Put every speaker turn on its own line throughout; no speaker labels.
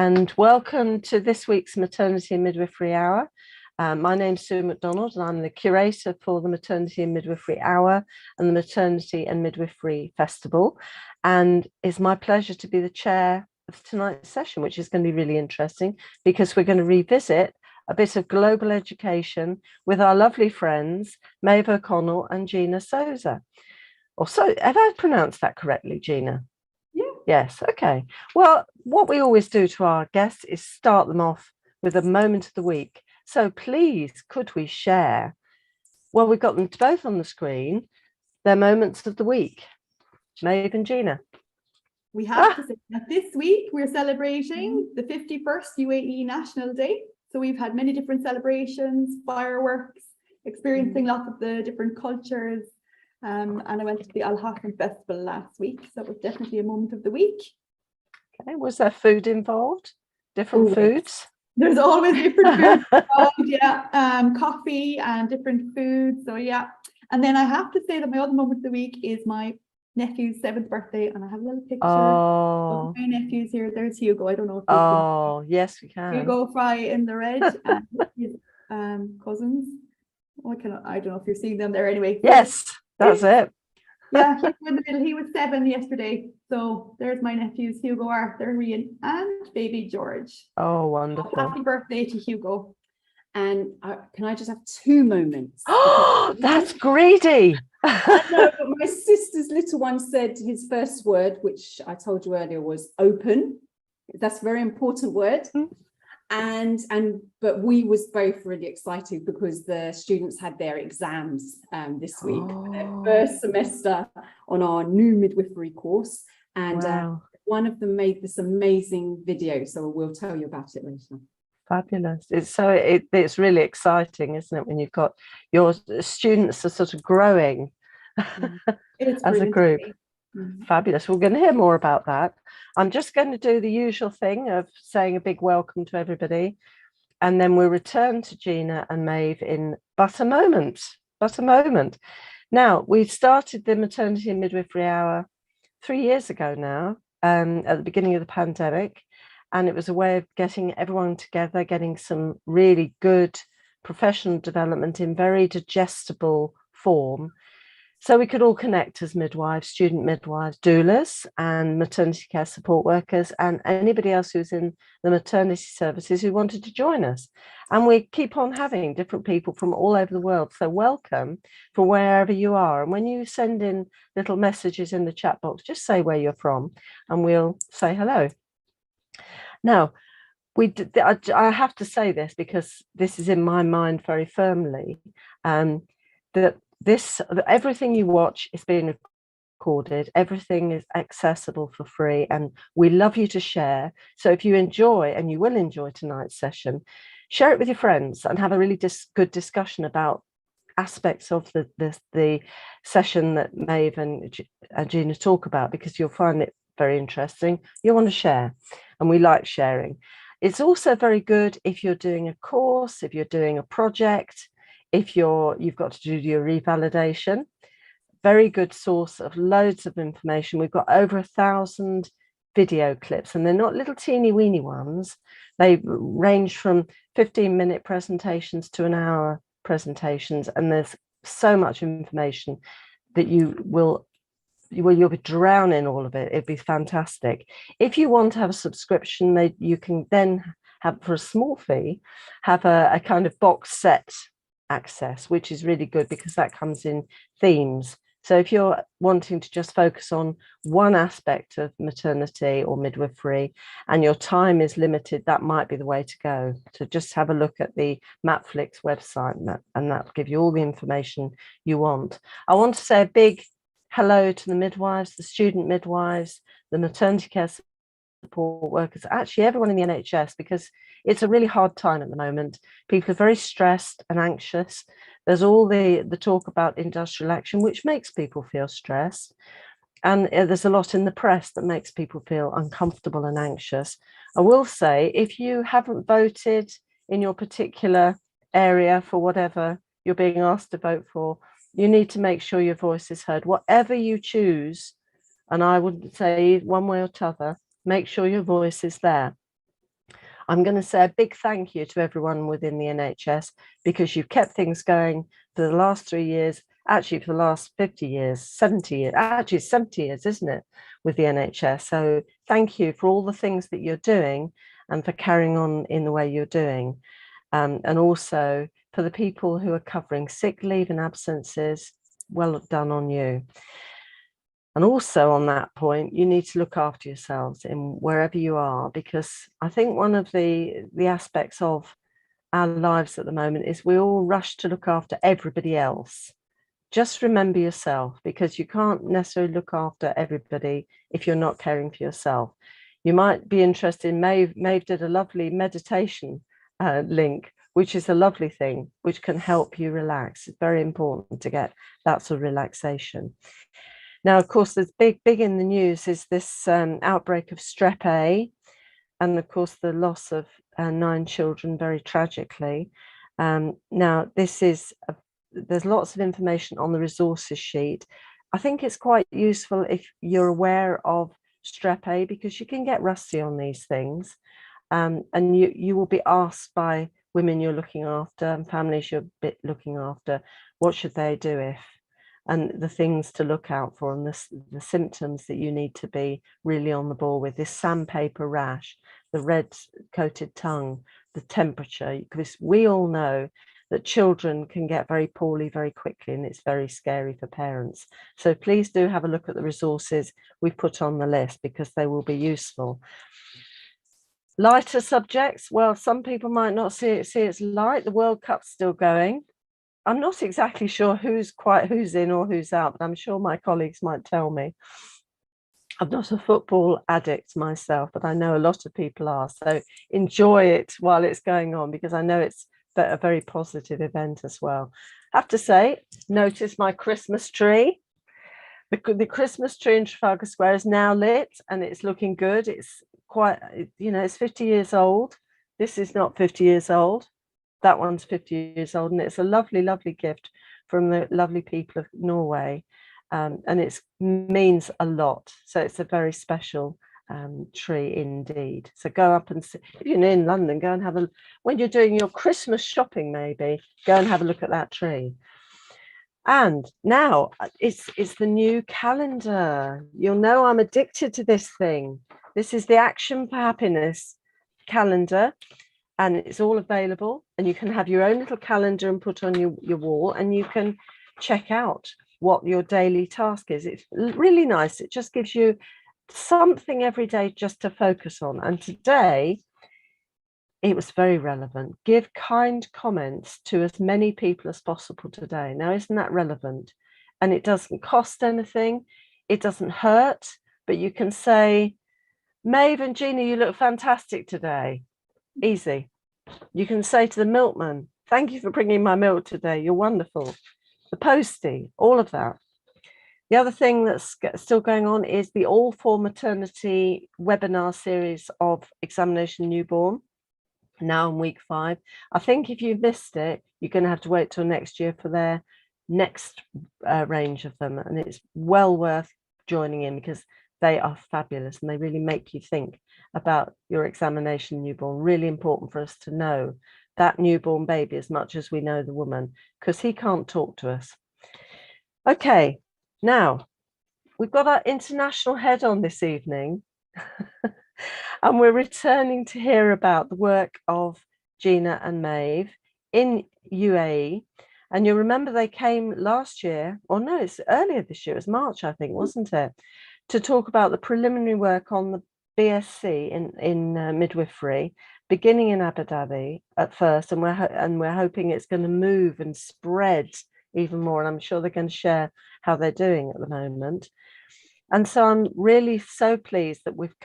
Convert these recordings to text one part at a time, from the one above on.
and welcome to this week's Maternity and Midwifery Hour. My name's Sue Macdonald, and I'm the curator for the Maternity and Midwifery Hour and the Maternity and Midwifery Festival. And it's my pleasure to be the chair of tonight's session, which is going to be really interesting because we're going to revisit a bit of global education with our lovely friends, Maeve O'Connell and Gina Sosa. So, have I pronounced that correctly, Gina?
Yeah.
Yes, okay. Well, what we always do to our guests is start them off with a moment of the week. So please, could we share? Well, we've got them both on the screen, their moments of the week. Maeve and Gina.
We have to say that this week we're celebrating the 51st UAE National Day. So we've had many different celebrations, fireworks, experiencing lots of the different cultures. And I went to the Al Hassan Festival last week. So that was definitely a moment of the week.
Okay, was there food involved? Different foods?
There's always different foods involved, yeah. Coffee and different foods. So yeah. And then I have to say that my other moment of the week is my nephew's 7th birthday, and I have a little picture of my nephews here. There's Hugo. I don't know if you
can. Yes, we can.
Hugo Fry in the red and his cousins. I don't know if you're seeing them there anyway.
Yes, that's it.
Yeah, Hugo in the middle. He was 7 yesterday. So there's my nephews, Hugo, Arthur, Rian, and baby George.
Oh, wonderful.
Happy birthday to Hugo. And can I just have 2 moments?
Oh, that's greedy.
I know, but my sister's little one said his first word, which I told you earlier, was open. That's a very important word. But we was both really excited because the students had their exams this week, their first semester on our new midwifery course. And one of them made this amazing video, so we'll tell you about it later.
Fabulous. It's really exciting, isn't it, when you've got your students are sort of growing as a group. Fabulous. We're going to hear more about that. I'm just going to do the usual thing of saying a big welcome to everybody, and then we'll return to Gina and Maeve in but a moment. Now, we started the Maternity and Midwifery Hour 3 years ago now, at the beginning of the pandemic, and it was a way of getting everyone together, getting some really good professional development in very digestible form, so we could all connect as midwives, student midwives, doulas, and maternity care support workers, and anybody else who's in the maternity services who wanted to join us. And we keep on having different people from all over the world. So welcome from wherever you are. And when you send in little messages in the chat box, just say where you're from, and we'll say hello. Now, I have to say this because this is in my mind very firmly, that everything you watch is being recorded, everything is accessible for free, and we love you to share. So if you enjoy, and you will enjoy tonight's session, share it with your friends and have a really good discussion about aspects of the session that Maeve and Gina talk about, because you'll find it very interesting. You'll want to share, and we like sharing. It's also very good if you're doing a course, if you're doing a project, if you've got to do your revalidation. Very good source of loads of information. We've got over 1,000 video clips, and they're not little teeny weeny ones. They range from 15-minute presentations to an hour presentations, and there's so much information that you'll be drowning in all of it. It'd be fantastic. If you want to have a subscription, you can then have, for a small fee, have a kind of box set access, which is really good because that comes in themes. So if you're wanting to just focus on one aspect of maternity or midwifery and your time is limited, that might be the way to go. So just have a look at the Matflix website, and that'll give you all the information you want. I want to say a big hello to the midwives, the student midwives, the maternity care support workers, actually everyone in the NHS, because it's a really hard time at the moment. People are very stressed and anxious. There's all the talk about industrial action, which makes people feel stressed. And there's a lot in the press that makes people feel uncomfortable and anxious. I will say, if you haven't voted in your particular area for whatever you're being asked to vote for, you need to make sure your voice is heard. Whatever you choose, and I would say one way or t'other, make sure your voice is there. I'm going to say a big thank you to everyone within the NHS, because you've kept things going for the last 3 years, actually for the last 50 years, 70 years, actually 70 years, isn't it, with the NHS. So thank you for all the things that you're doing and for carrying on in the way you're doing. And also for the people who are covering sick leave and absences, well done on you. And also on that point, you need to look after yourselves in wherever you are, because I think one of the aspects of our lives at the moment is we all rush to look after everybody else. Just remember yourself, because you can't necessarily look after everybody if you're not caring for yourself. You might be interested in Maeve. Maeve did a lovely meditation link, which is a lovely thing, which can help you relax. It's very important to get that sort of relaxation. Now, of course, there's big in the news is this outbreak of strep A, and of course the loss of 9 children very tragically. Now, there's lots of information on the resources sheet. I think it's quite useful if you're aware of strep A, because you can get rusty on these things, and you will be asked by women you're looking after and families you're looking after, what should they do if, and the things to look out for, and the symptoms that you need to be really on the ball with. This sandpaper rash, the red coated tongue, the temperature, because we all know that children can get very poorly very quickly, and it's very scary for parents. So please do have a look at the resources we put on the list, because they will be useful. Lighter subjects, well, some people might not see it's light. The World Cup's still going. I'm not exactly sure who's in or who's out, but I'm sure my colleagues might tell me. I'm not a football addict myself, but I know a lot of people are. So enjoy it while it's going on, because I know it's a very positive event as well. I have to say, notice my Christmas tree. The Christmas tree in Trafalgar Square is now lit, and it's looking good. It's quite, it's 50 years old. This is not 50 years old. That one's 50 years old, and it's a lovely, lovely gift from the lovely people of Norway, and it means a lot. So it's a very special tree indeed. So go up and see, if you're in London, go and have when you're doing your Christmas shopping, maybe go and have a look at that tree. And now it's the new calendar. You'll know I'm addicted to this thing. This is the Action for Happiness calendar. And it's all available, and you can have your own little calendar and put on your wall, and you can check out what your daily task is. It's really nice. It just gives you something every day just to focus on. And today, it was very relevant. Give kind comments to as many people as possible today. Now, isn't that relevant? And it doesn't cost anything. It doesn't hurt, but you can say, Maeve and Gina, you look fantastic today. Easy. You can say to the milkman, thank you for bringing my milk today. You're wonderful. The postie, all of that. The other thing that's still going on is the All for Maternity webinar series of Examination Newborn, now in week 5. I think if you've missed it, you're going to have to wait till next year for their next range of them. And it's well worth joining in, because they are fabulous and they really make you think about your examination newborn. Really important for us to know that newborn baby as much as we know the woman, because he can't talk to us. Okay, now we've got our international head on this evening and we're returning to hear about the work of Gina and Maeve in UAE. And you'll remember they came last year, or no, it's earlier this year, it was March, I think, wasn't it? To talk about the preliminary work on the BSc in midwifery, beginning in Abu Dhabi at first, and we're hoping it's going to move and spread even more. And I'm sure they're going to share how they're doing at the moment. And so I'm really so pleased that we've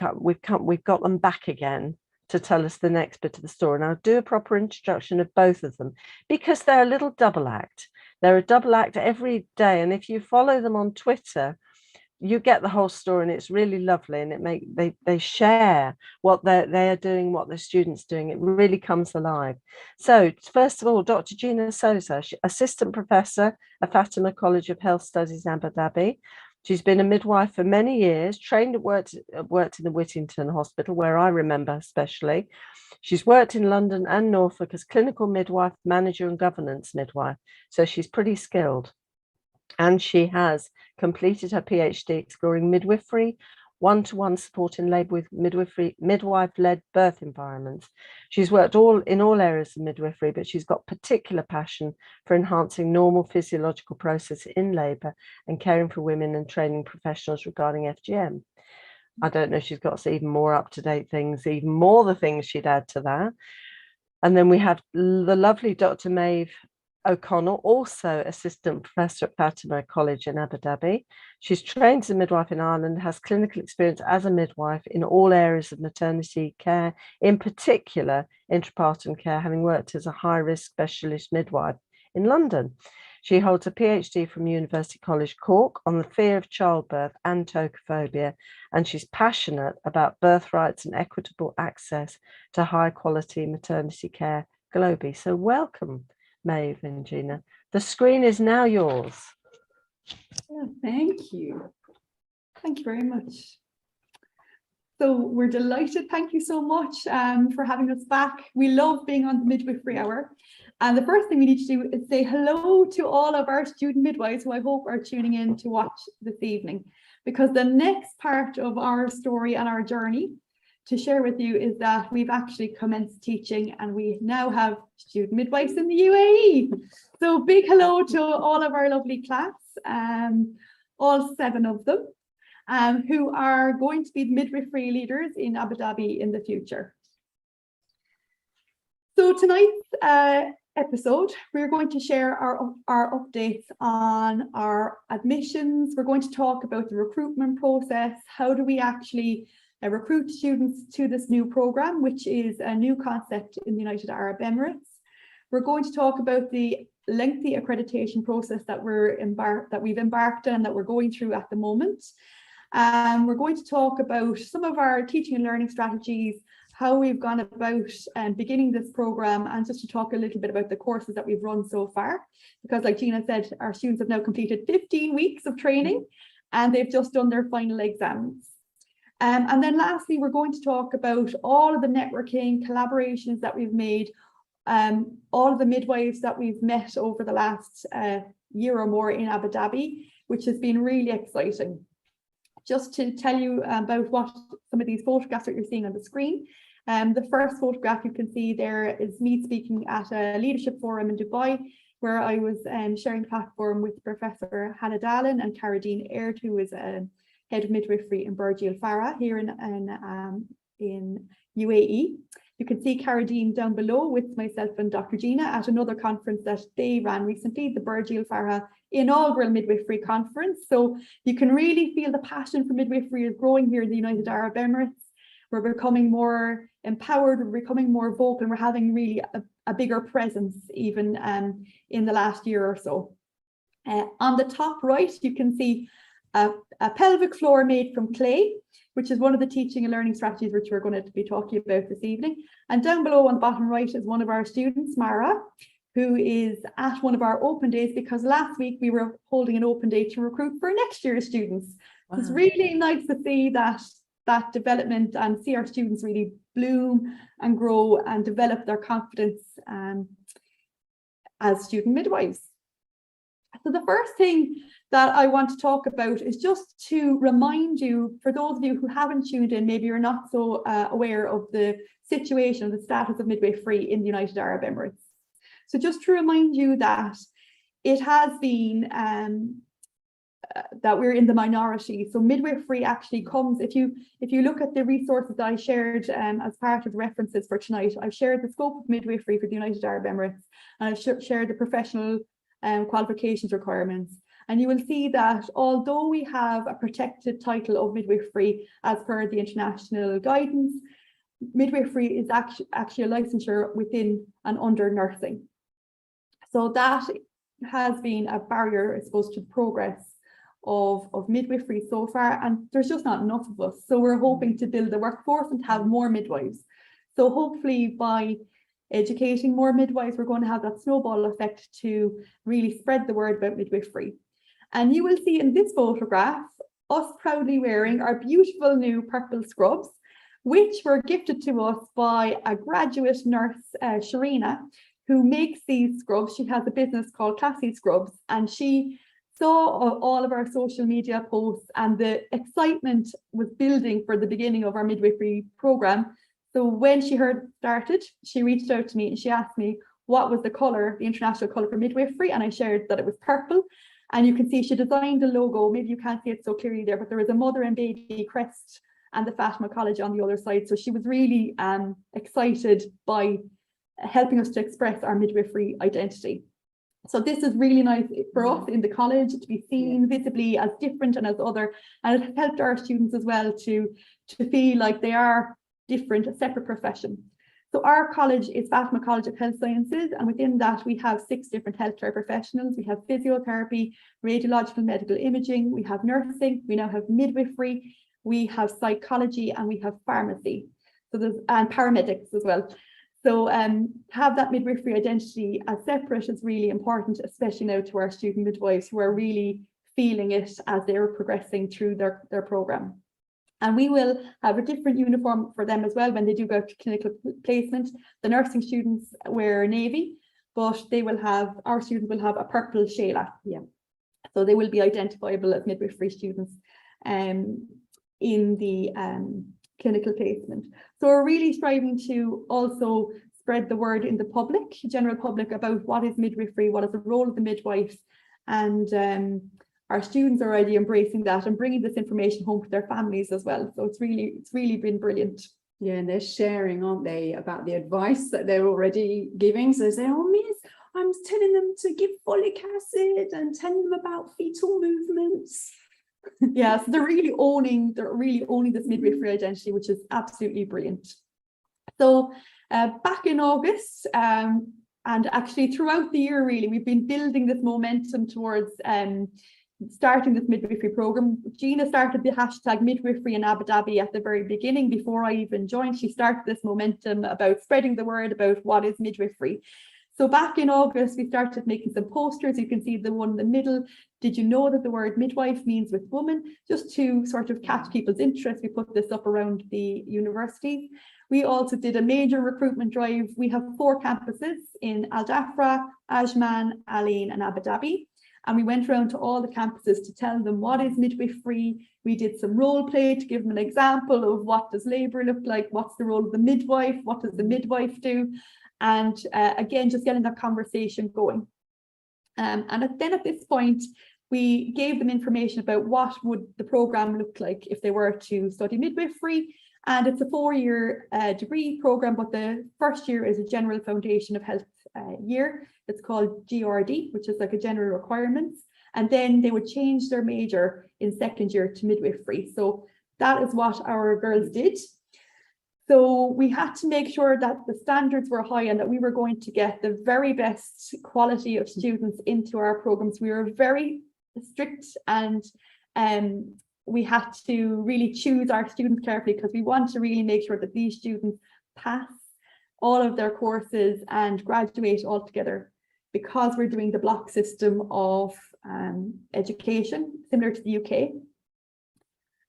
got them back again to tell us the next bit of the story. And I'll do a proper introduction of both of them, because they're a little double act. They're a double act every day, and if you follow them on Twitter, you get the whole story, and it's really lovely, and they share what they are doing, what their students doing. It really comes alive. So first of all, Dr. Gina Sosa, assistant professor at Fatima College of Health Studies in Abu Dhabi. She's been a midwife for many years, trained and worked in the Whittington Hospital, where I remember especially. She's worked in London and Norfolk as clinical midwife, manager and governance midwife. So she's pretty skilled. And she has completed her PhD exploring midwifery, one-to-one support in labour with midwife-led birth environments. She's worked in all areas of midwifery, but she's got particular passion for enhancing normal physiological process in labour and caring for women and training professionals regarding FGM. I don't know if she's got even more up-to-date things, even more the things she'd add to that. And then we have the lovely Dr. Maeve O'Connell, also assistant professor at Fatima College in Abu Dhabi. She's trained as a midwife in Ireland, has clinical experience as a midwife in all areas of maternity care, in particular intrapartum care, having worked as a high-risk specialist midwife in London. She holds a PhD from University College Cork on the fear of childbirth and tocophobia, and she's passionate about birth rights and equitable access to high-quality maternity care globally. So welcome, Maeve and Gina. The screen is now yours.
Thank you. Thank you very much. So we're delighted. Thank you so much for having us back. We love being on the Midwifery Hour. And the first thing we need to do is say hello to all of our student midwives who I hope are tuning in to watch this evening, because the next part of our story and our journey to share with you is that we've actually commenced teaching and we now have student midwives in the UAE. So big hello to all of our lovely class, all 7 of them, who are going to be midwifery leaders in Abu Dhabi in the future. So tonight's episode, we're going to share our updates on our admissions. We're going to talk about the recruitment process. How do we actually recruit students to this new program, which is a new concept in the United Arab Emirates. We're going to talk about the lengthy accreditation process that we've embarked on and that we're going through at the moment. We're going to talk about some of our teaching and learning strategies, how we've gone about beginning this program, and just to talk a little bit about the courses that we've run so far. Because like Gina said, our students have now completed 15 weeks of training and they've just done their final exams. And then lastly, we're going to talk about all of the networking collaborations that we've made, all of the midwives that we've met over the last year or more in Abu Dhabi, which has been really exciting. Just to tell you about what some of these photographs that you're seeing on the screen. The first photograph you can see there is me speaking at a leadership forum in Dubai, where I was sharing the platform with Professor Hannah Dallin and Caradine Aird, who is head of midwifery in Burj Al Farah here in UAE. You can see Caradine down below with myself and Dr. Gina at another conference that they ran recently, the Burj Al Farah inaugural midwifery conference. So you can really feel the passion for midwifery is growing here in the United Arab Emirates. We're becoming more empowered, we're becoming more vocal, and we're having really a bigger presence even in the last year or so. On the top right, you can see a pelvic floor made from clay, which is one of the teaching and learning strategies which we're going to be talking about this evening. And down below on the bottom right is one of our students, Mara, who is at one of our open days, because last week we were holding an open day to recruit for next year's students. Wow. It's really nice to see that development and see our students really bloom and grow and develop their confidence as student midwives. So the first thing that I want to talk about is just to remind you, for those of you who haven't tuned in, maybe you're not so aware of the situation, the status of midwifery in the United Arab Emirates. So just to remind you that it has been that we're in the minority. So midwifery actually comes, if you look at the resources that I shared as part of the references for tonight, I've shared the scope of midwifery for the United Arab Emirates, and I've shared the professional qualifications requirements. And you will see that although we have a protected title of midwifery as per the international guidance, midwifery is actually a licensure within and under nursing. So that has been a barrier, I suppose, to progress of midwifery so far, and there's just not enough of us. So we're hoping to build a workforce and to have more midwives. So hopefully by educating more midwives, we're going to have that snowball effect to really spread the word about midwifery. And you will see in this photograph us proudly wearing our beautiful new purple scrubs, which were gifted to us by a graduate nurse, Sharina, who makes these scrubs. She has a business called Classy Scrubs, and she saw all of our social media posts, and the excitement was building for the beginning of our midwifery program. So when she heard it started, she reached out to me and she asked me what was the colour, the international colour for midwifery, and I shared that it was purple. And you can see she designed a logo. Maybe you can't see it so clearly there, but there is a mother and baby crest and the Fatima College on the other side. So she was really excited by helping us to express our midwifery identity. So this is really nice for us in the college to be seen visibly as different and as other, and it helped our students as well to feel like they are different, a separate profession. So our college is Fatima College of Health Sciences, and within that we have 6 different healthcare professionals. We have physiotherapy, radiological medical imaging, we have nursing, we now have midwifery, we have psychology, and we have pharmacy. So there's and paramedics as well. So have that midwifery identity as separate is really important, especially now to our student midwives who are really feeling it as they're progressing through their program. And we will have a different uniform for them as well when they do go to clinical placement. The nursing students wear navy, but they will have, our students will have a purple shayla. Yeah. So they will be identifiable as midwifery students in the clinical placement. So we're really striving to also spread the word in the public, general public, about what is midwifery, what is the role of the midwife, and our students are already embracing that and bringing this information home to their families as well. So it's really been brilliant.
Yeah, and they're sharing, aren't they, about the advice that they're already giving. So they say, oh, Miss, I'm telling them to give folic acid and telling them about fetal movements.
Yeah, so they're really owning this midwifery identity, which is absolutely brilliant. So back in August, and actually throughout the year, really, we've been building this momentum towards starting this midwifery program. Gina started the hashtag midwifery in Abu Dhabi at the very beginning. Before I even joined, she started this momentum about spreading the word about what is midwifery. So back in August, we started making some posters. You can see the one in the middle. Did you know that the word midwife means with woman? Just to sort of catch people's interest, we put this up around the universities. We also did a major recruitment drive. We have 4 campuses in Al Dhafra, Ajman, Al Ain, and Abu Dhabi. And we went around to all the campuses to tell them what is midwifery. We did some role play to give them an example of what does labour look like, what's the role of the midwife, what does the midwife do, and again, just getting that conversation going. And then at this point, we gave them information about what would the programme look like if they were to study midwifery. And it's a 4-year degree programme, but the first year is a general foundation of health year. It's called GRD, which is like a general requirements. And then they would change their major in second year to midwifery. So that is what our girls did. So we had to make sure that the standards were high and that we were going to get the very best quality of students into our programs. We were very strict, and we had to really choose our students carefully because we want to really make sure that these students pass all of their courses and graduate altogether, because we're doing the block system of education similar to the UK.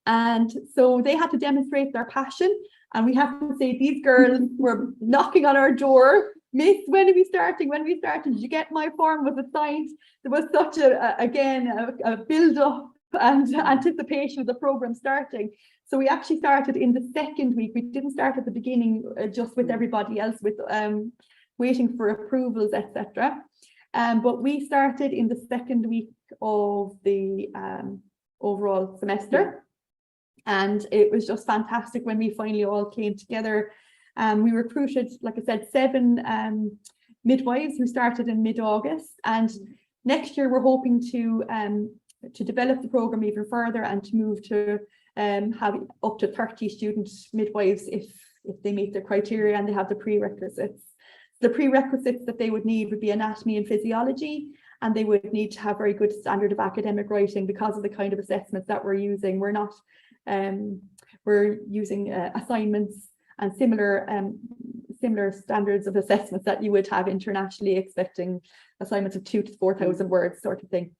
And so they had to demonstrate their passion, and we have to say these girls were knocking on our door. Miss, when are we starting? When are we starting? Did you get my form? Was it signed? There was such a build up and anticipation of the program starting. So we actually started in the second week. We didn't start at the beginning just with everybody else, with waiting for approvals, etc. But we started in the second week of the overall semester. And it was just fantastic when we finally all came together. We recruited, like I said, 7 midwives who started in mid-August. And next year we're hoping to develop the program even further and to move to have up to 30 student midwives if they meet the criteria and they have the prerequisites. The prerequisites that they would need would be anatomy and physiology, and they would need to have very good standard of academic writing because of the kind of assessments that we're using. We're using assignments and similar similar standards of assessments that you would have internationally, expecting assignments of 2,000 to 4,000 words sort of thing.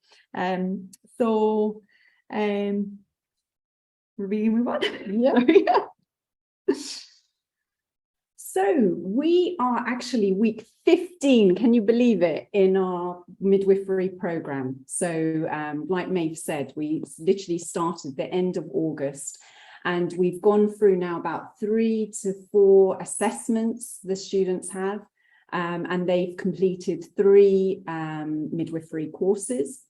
We move on.
Yeah. So we are actually week 15, can you believe it, in our midwifery program. So like Maeve said, we literally started the end of August, and we've gone through now about 3 to 4 assessments the students have, and they've completed 3 midwifery courses.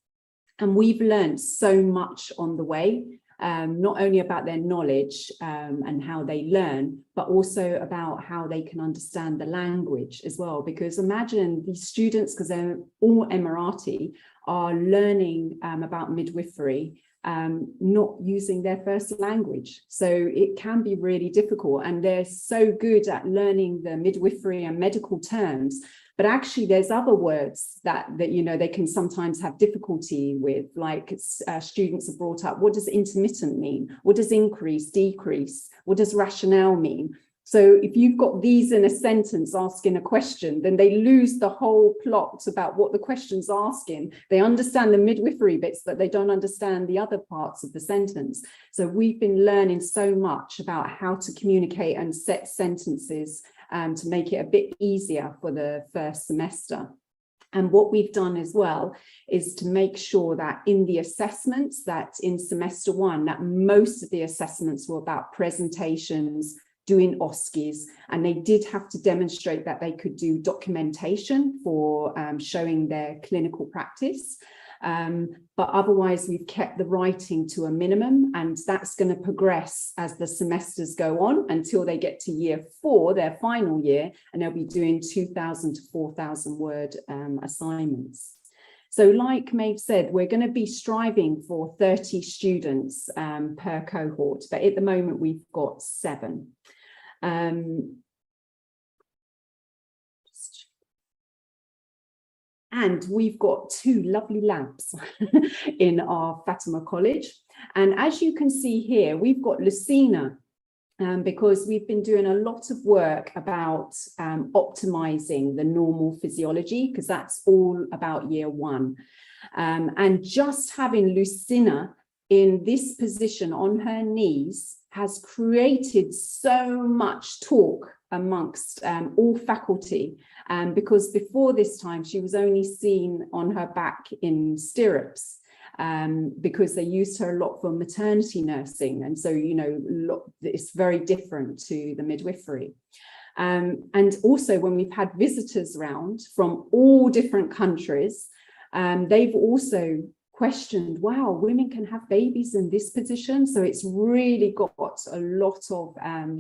And we've learned so much on the way. Not only about their knowledge and how they learn, but also about how they can understand the language as well. Because imagine these students, because they're all Emirati, are learning about midwifery, not using their first language. So it can be really difficult, and they're so good at learning the midwifery and medical terms. But actually, there's other words that you know, they can sometimes have difficulty with, like students are brought up, what does intermittent mean? What does increase, decrease? What does rationale mean? So if you've got these in a sentence asking a question, then they lose the whole plot about what the question's asking. They understand the midwifery bits, but they don't understand the other parts of the sentence. So we've been learning so much about how to communicate and set sentences to make it a bit easier for the first semester. And what we've done as well is to make sure that in the assessments, that in semester 1, that most of the assessments were about presentations, doing OSCEs, and they did have to demonstrate that they could do documentation for showing their clinical practice. But otherwise, we've kept the writing to a minimum, and that's going to progress as the semesters go on until they get to year 4, their final year, and they'll be doing 2,000 to 4,000 word assignments. So like Maeve said, we're going to be striving for 30 students per cohort, but at the moment we've got 7. And we've got 2 lovely labs in our Fatima College. And as you can see here, we've got Lucina, because we've been doing a lot of work about optimizing the normal physiology, because that's all about year 1. And just having Lucina in this position on her knees has created so much talk amongst all faculty, because before this time she was only seen on her back in stirrups, because they used her a lot for maternity nursing, and so, you know, it's very different to the midwifery. And also when we've had visitors around from all different countries, they've also questioned, wow, women can have babies in this position. So it's really got a lot of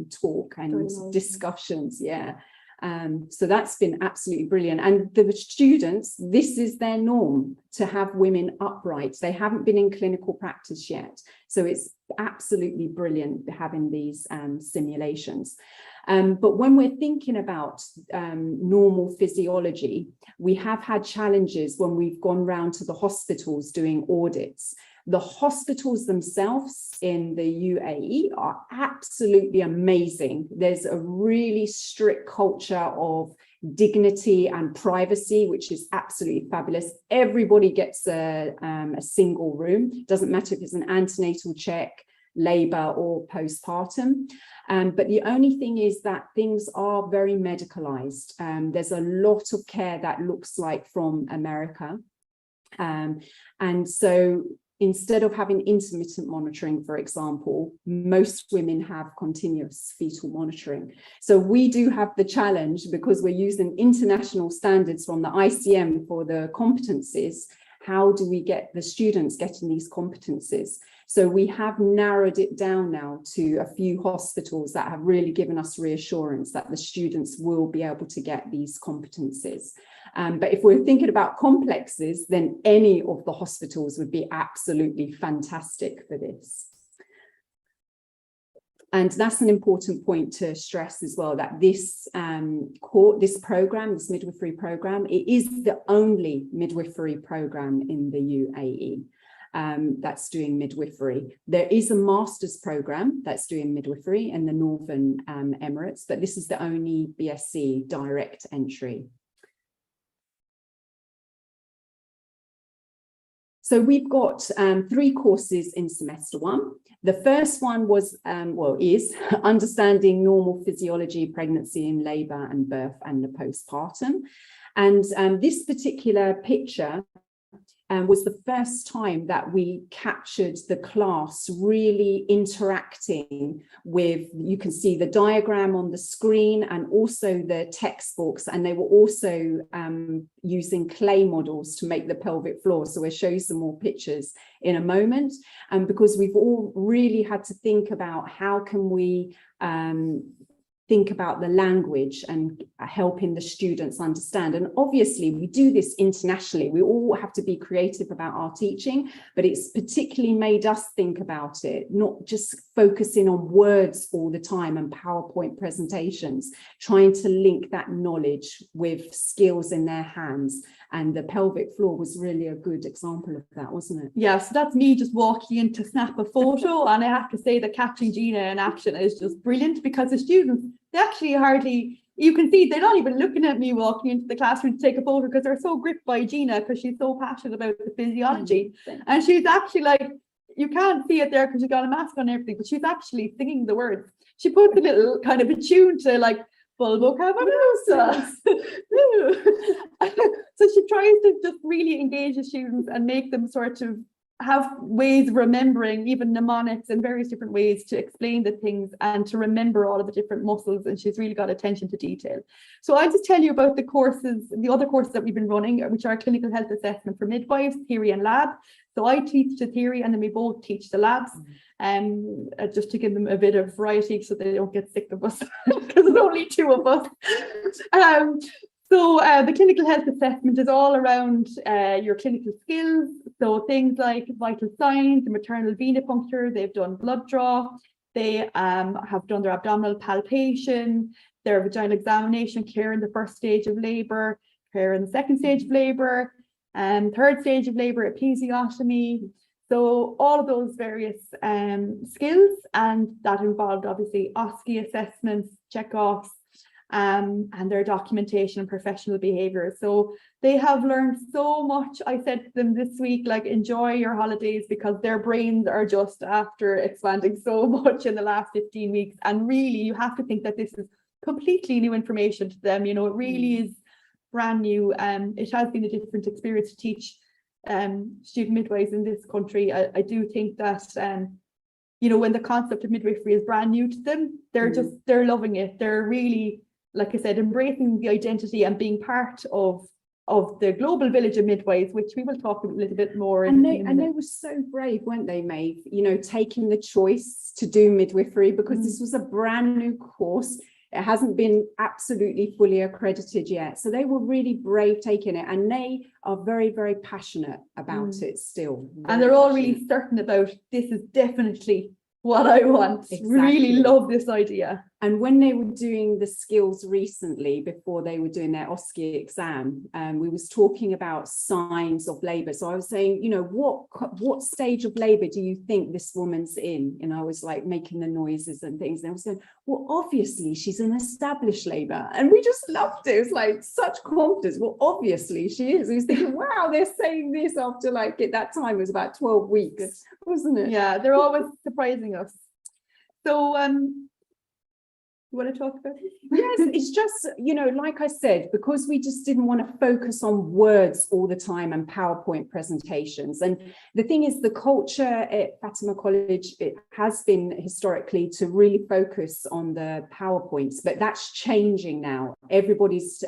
talk and discussions. Yeah. So that's been absolutely brilliant. And the students, this is their norm, to have women upright. They haven't been in clinical practice yet. So it's absolutely brilliant having these simulations. But when we're thinking about normal physiology, we have had challenges when we've gone round to the hospitals doing audits. The hospitals themselves in the UAE are absolutely amazing. There's a really strict culture of dignity and privacy, which is absolutely fabulous. Everybody gets a single room. Doesn't matter if it's an antenatal check, labor or postpartum. But the only thing is that things are very medicalized. There's a lot of care that looks like from America. And so instead of having intermittent monitoring, for example, most women have continuous fetal monitoring. So we do have the challenge, because we're using international standards from the ICM for the competencies. How do we get the students getting these competencies? So we have narrowed it down now to a few hospitals that have really given us reassurance that the students will be able to get these competencies. But if we're thinking about complexes, then any of the hospitals would be absolutely fantastic for this. And that's an important point to stress as well, that this program, this midwifery program, it is the only midwifery program in the UAE. that's doing midwifery. There is a master's program that's doing midwifery in the Northern Emirates, but this is the only BSc direct entry. So we've got 3 courses in semester 1. The first one was, is understanding normal physiology, pregnancy and labour and birth and the postpartum. And this particular picture was the first time that we captured the class really interacting with, you can see the diagram on the screen and also the textbooks, and they were also using clay models to make the pelvic floor. So we'll show you some more pictures in a moment, because we've all really had to think about how can we think about the language and helping the students understand. And obviously we do this internationally. We all have to be creative about our teaching, but it's particularly made us think about it, not just focusing on words all the time and PowerPoint presentations, trying to link that knowledge with skills in their hands. And the pelvic floor was really a good example of that, wasn't it?
Yeah, so that's me just walking in to snap a photo. And I have to say that catching Gina in action is just brilliant, because the students, they actually hardly, you can see they're not even looking at me walking into the classroom to take a photo, because they're so gripped by Gina, because she's so passionate about the physiology. And she's actually like, you can't see it there because she's got a mask on and everything, but she's actually singing the words. She puts a little kind of a tune to like, bulbo cavernosa. So she tries to just really engage the students and make them sort of have ways of remembering even mnemonics and various different ways to explain the things and to remember all of the different muscles. And she's really got attention to detail. So I'll just tell you about the courses, the other courses that we've been running, which are clinical health assessment for midwives, theory and lab. So I teach the theory and then we both teach the labs, just to give them a bit of variety so they don't get sick of us, because there's only 2 of us. So the clinical health assessment is all around your clinical skills. So things like vital signs, the maternal venipuncture, they've done blood draw, they have done their abdominal palpation, their vaginal examination, care in the first stage of labour, care in the second stage of labour, third stage of labour, episiotomy. So all of those various skills, and that involved obviously OSCE assessments, check-offs, and their documentation and professional behaviour. So they have learned so much. I said to them this week, like, enjoy your holidays, because their brains are just after expanding so much in the last 15 weeks. And really, you have to think that this is completely new information to them. You know, it really is brand new. It has been a different experience to teach student midwives in this country. I do think that you know, when the concept of midwifery is brand new to them, they're loving it. They're really, like I said, embracing the identity and being part of the global village of midwives, which we will talk a little bit more.
And they were so brave, weren't they, Maeve? You know, taking the choice to do midwifery, because this was a brand new course. It hasn't been absolutely fully accredited yet. So they were really brave taking it, and they are very, very passionate about it still.
And they're all really certain about, this is definitely what I want. Exactly. Really love this idea.
And when they were doing the skills recently, before they were doing their OSCE exam, we was talking about signs of labour. So I was saying, you know, what stage of labour do you think this woman's in? And I was like making the noises and things. And I was saying, well, obviously she's in established labour. And we just loved it. It was like such confidence. Well, obviously she is. We was thinking, wow, they're saying this after, like, at that time it was about 12 weeks, wasn't it?
Yeah, they're always surprising us. So you want to talk about it?
Yes, it's just, you know, like I said, because we just didn't want to focus on words all the time and PowerPoint presentations. And the thing is, the culture at Fatima College, it has been historically to really focus on the PowerPoints, but that's changing now. Everybody's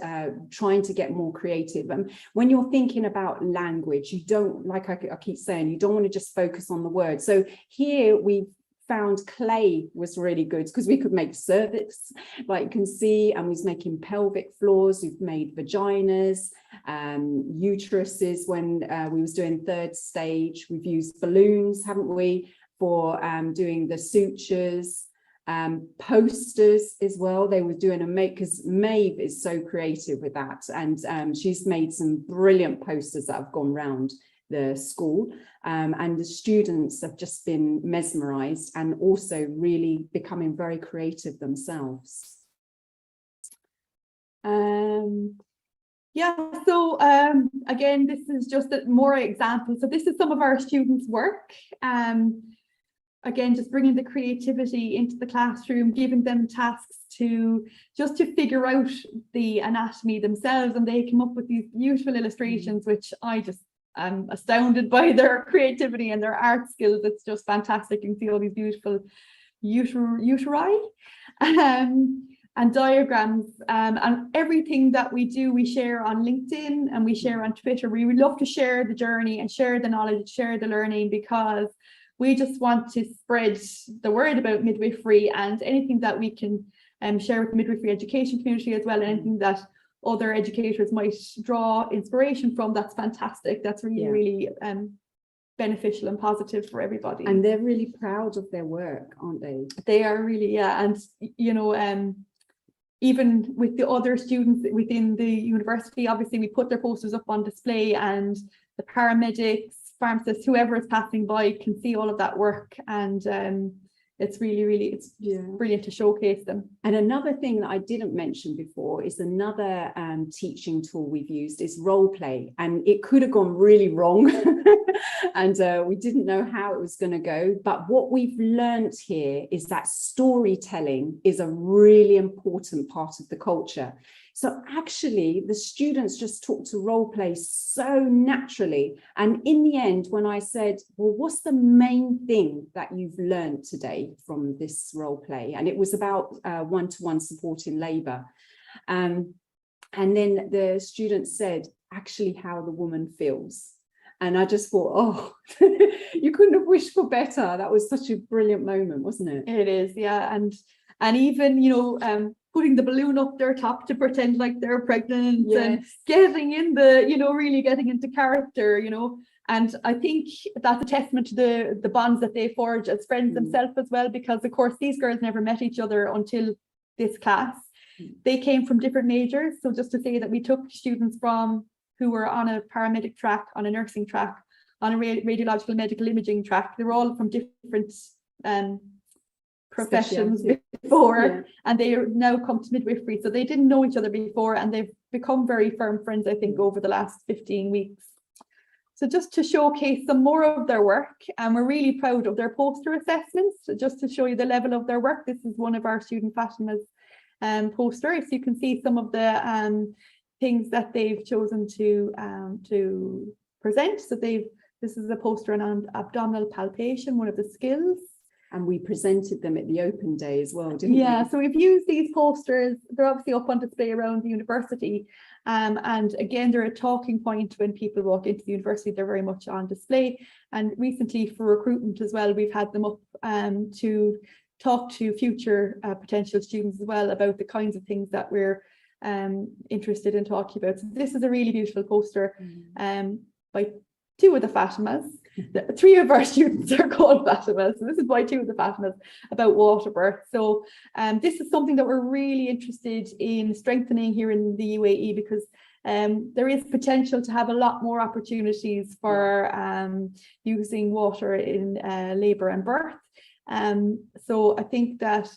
trying to get more creative. And when you're thinking about language, you don't, like I keep saying, you don't want to just focus on the words. So here we found clay was really good, because we could make cervix, like you can see, and we was making pelvic floors. We've made vaginas, uteruses when we was doing third stage. We've used balloons, haven't we, for doing the sutures, posters as well. They were doing because Maeve is so creative with that, and she's made some brilliant posters that have gone round the school, and the students have just been mesmerized and also really becoming very creative themselves.
Yeah, so again, this is just more examples. So this is some of our students' work. Again, just bringing the creativity into the classroom, giving them tasks to figure out the anatomy themselves, and they come up with these beautiful illustrations, which I just am astounded by their creativity and their art skills. It's just fantastic. You can see all these beautiful uteri and diagrams, and everything that we do, we share on LinkedIn and we share on Twitter. We would love to share the journey and share the knowledge, share the learning, because we just want to spread the word about midwifery, and anything that we can share with the midwifery education community as well, and anything that other educators might draw inspiration from, that's fantastic. That's really, really beneficial and positive for everybody.
And they're really proud of their work, aren't they?
They are really, yeah. And, you know, even with the other students within the university, obviously we put their posters up on display, and the paramedics, pharmacists, whoever is passing by can see all of that work, and it's really, really, brilliant to showcase them. And
another thing that I didn't mention before is another teaching tool we've used is role play, and it could have gone really wrong and we didn't know how it was going to go, but what we've learned here is that storytelling is a really important part of the culture. So actually the students just talk to role play so naturally, and in the end, when I said, well, what's the main thing that you've learned today from this role play, and it was about one-to-one support in labour, and then the students said actually how the woman feels, and I just thought, oh, you couldn't have wished for better. That was such a brilliant moment, wasn't it?
It is, yeah. And even, you know, putting the balloon up their top to pretend like they're pregnant, and getting in the, you know, really getting into character, you know. And I think that's a testament to the bonds that they forge as friends themselves as well, because of course these girls never met each other until this class. They came from different majors. So just to say that we took students from who were on a paramedic track, on a nursing track, on a radiological medical imaging track. They were all from different professions before, and they now come to midwifery. So they didn't know each other before, and they've become very firm friends, I think, over the last 15 weeks. So just to showcase some more of their work, and we're really proud of their poster assessments. So just to show you the level of their work, this is one of our student Fatima's posters. You can see some of the things that they've chosen to present. So this is a poster on abdominal palpation, one of the skills.
And we presented them at the open day as well, didn't we?
Yeah, so we've used these posters. They're obviously up on display around the university. And again, they're a talking point when people walk into the university. They're very much on display. And recently for recruitment as well, we've had them up to talk to future potential students as well about the kinds of things that we're interested in talking about. So this is a really beautiful poster by two of the Fatimas. Three of our students are called Fatima, so this is by two of the Fatimas, about water birth. So this is something that we're really interested in strengthening here in the UAE, because there is potential to have a lot more opportunities for using water in labour and birth. So I think that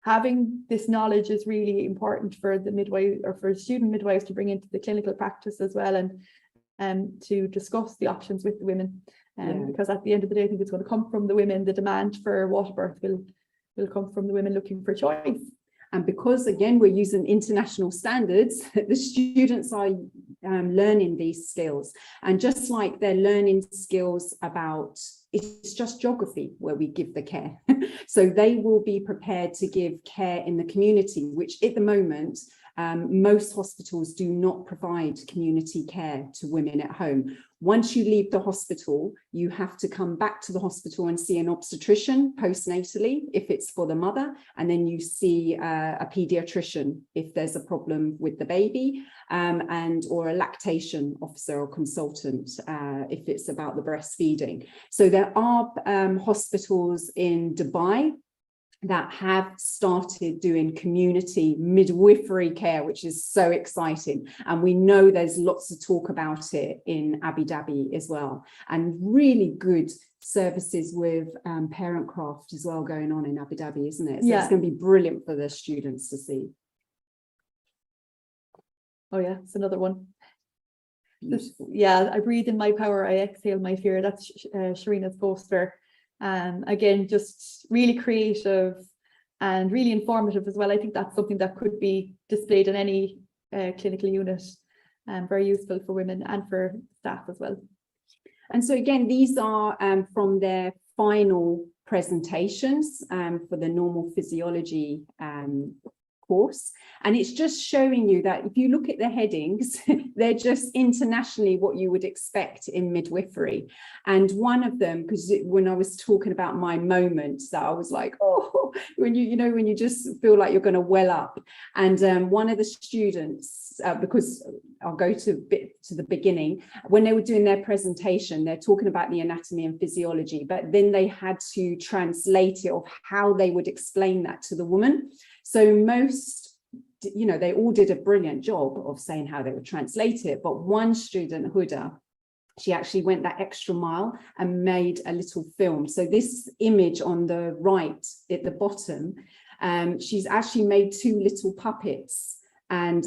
having this knowledge is really important for the midwife, or for student midwives, to bring into the clinical practice as well, and to discuss the options with the women. Because at the end of the day, I think it's going to come from the women. The demand for water birth will come from the women looking for choice.
And because, again, we're using international standards, the students are learning these skills. And just like they're learning skills about, it's just geography where we give the care. So they will be prepared to give care in the community, which at the moment, most hospitals do not provide community care to women at home. Once you leave the hospital, you have to come back to the hospital and see an obstetrician postnatally, if it's for the mother, and then you see a pediatrician if there's a problem with the baby, or a lactation officer or consultant if it's about the breastfeeding. So there are hospitals in Dubai that have started doing community midwifery care, which is so exciting. And we know there's lots of talk about it in Abu Dhabi as well, and really good services with parent craft as well going on in Abu Dhabi, isn't it? So it's going to be brilliant for the students to see.
Oh yeah, it's another one.
Beautiful.
Yeah, I breathe in my power, I exhale my fear. That's Sharina's poster. Again, just really creative and really informative as well. I think that's something that could be displayed in any clinical unit, very useful for women and for staff as well.
And so again, these are from their final presentations for the normal physiology course, and it's just showing you that if you look at the headings, they're just internationally what you would expect in midwifery. And one of them, because when I was talking about my moments, that I was like, oh, when you just feel like you're going to well up. And one of the students, because I'll go to the beginning, when they were doing their presentation, they're talking about the anatomy and physiology, but then they had to translate it of how they would explain that to the woman. So most, they all did a brilliant job of saying how they would translate it. But one student, Huda, she actually went that extra mile and made a little film. So this image on the right at the bottom, she's actually made two little puppets and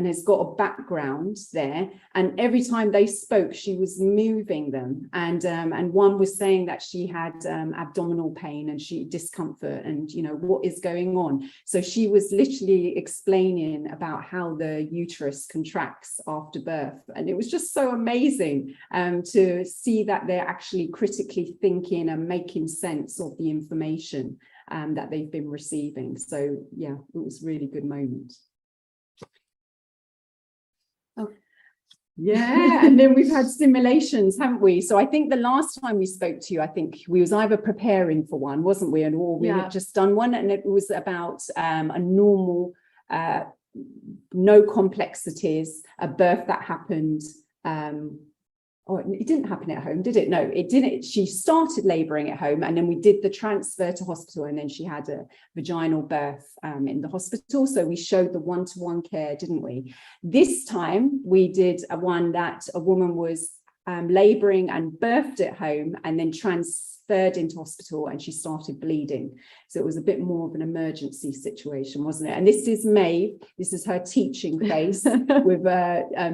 has got a background there. And every time they spoke, she was moving them. And one was saying that she had abdominal pain and discomfort and, what is going on. So she was literally explaining about how the uterus contracts after birth. And it was just so amazing to see that they're actually critically thinking and making sense of the information that they've been receiving. So yeah, it was a really good moment.
Oh.
Yeah, and then we've had simulations, haven't we? So I think the last time we spoke to you, I think we was either preparing for one, wasn't we? Or we had just done one, and it was about a normal, no complexities, a birth that happened. It didn't happen at home, did it? No, it didn't. She started labouring at home, and then we did the transfer to hospital, and then she had a vaginal birth in the hospital. So we showed the one-to-one care, didn't we? This time we did one that a woman was labouring and birthed at home and then transferred into hospital, and she started bleeding. So it was a bit more of an emergency situation, wasn't it? And this is Maeve. This is her teaching face with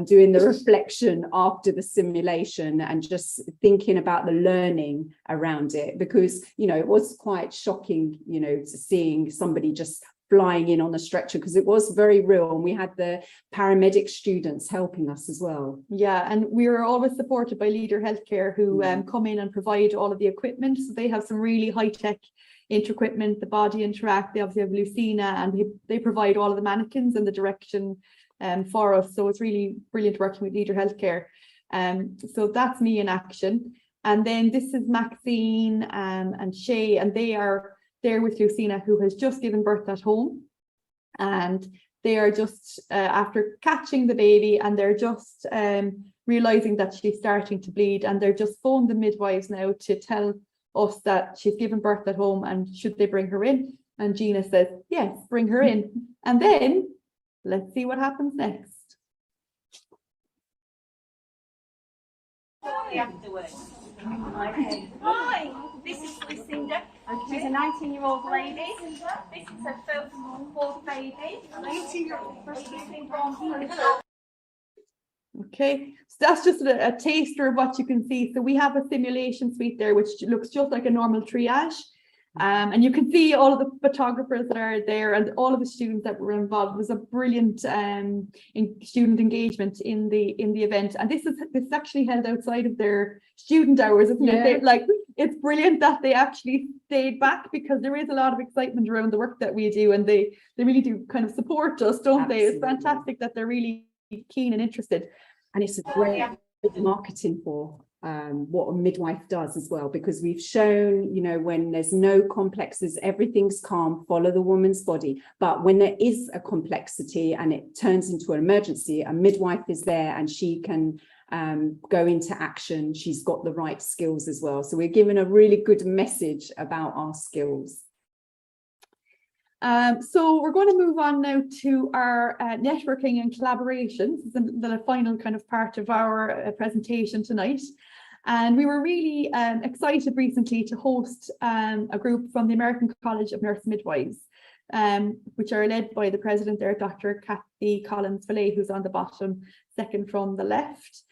doing the reflection after the simulation and just thinking about the learning around it, because it was quite shocking, seeing somebody just flying in on the stretcher, because it was very real, and we had the paramedic students helping us as well.
Yeah, and we were always supported by Leader Healthcare, who come in and provide all of the equipment. So they have some really high-tech equipment, the Body Interact. They obviously have Lucina, and they provide all of the mannequins and the direction for us. So it's really brilliant working with Leader Healthcare. So that's me in action. And then this is Maxine and Shay, and they are there with Lucina, who has just given birth at home, and they are just after catching the baby, and they're just realizing that she's starting to bleed, and they're just phoned the midwives now to tell us that she's given birth at home and should they bring her in. And Gina says yes, bring her in. And then let's see what happens next.
Afterwards. Okay. Hi, this is Lucinda. She's a 19-year-old lady. This is her fourth baby. 18-year-old first baby born.
Okay, so that's just a taster of what you can see. So we have a simulation suite there, which looks just like a normal triage. And you can see all of the photographers that are there and all of the students that were involved. It was a brilliant student engagement in the event. And this is actually held outside of their student hours, isn't it? It's brilliant that they actually stayed back, because there is a lot of excitement around the work that we do, and they really do kind of support us, don't
Absolutely.
they? It's fantastic that they're really keen and interested.
And it's a great marketing for what a midwife does as well, because we've shown, when there's no complexes, everything's calm, follow the woman's body. But when there is a complexity and it turns into an emergency, a midwife is there and she can go into action. She's got the right skills as well. So we're giving a really good message about our skills.
So we're going to move on now to our networking and collaborations. This is the final kind of part of our presentation tonight. And we were really excited recently to host a group from the American College of Nurse Midwives, which are led by the president there, Dr. Kathy Collins-Fillet, who's on the bottom, second from the left.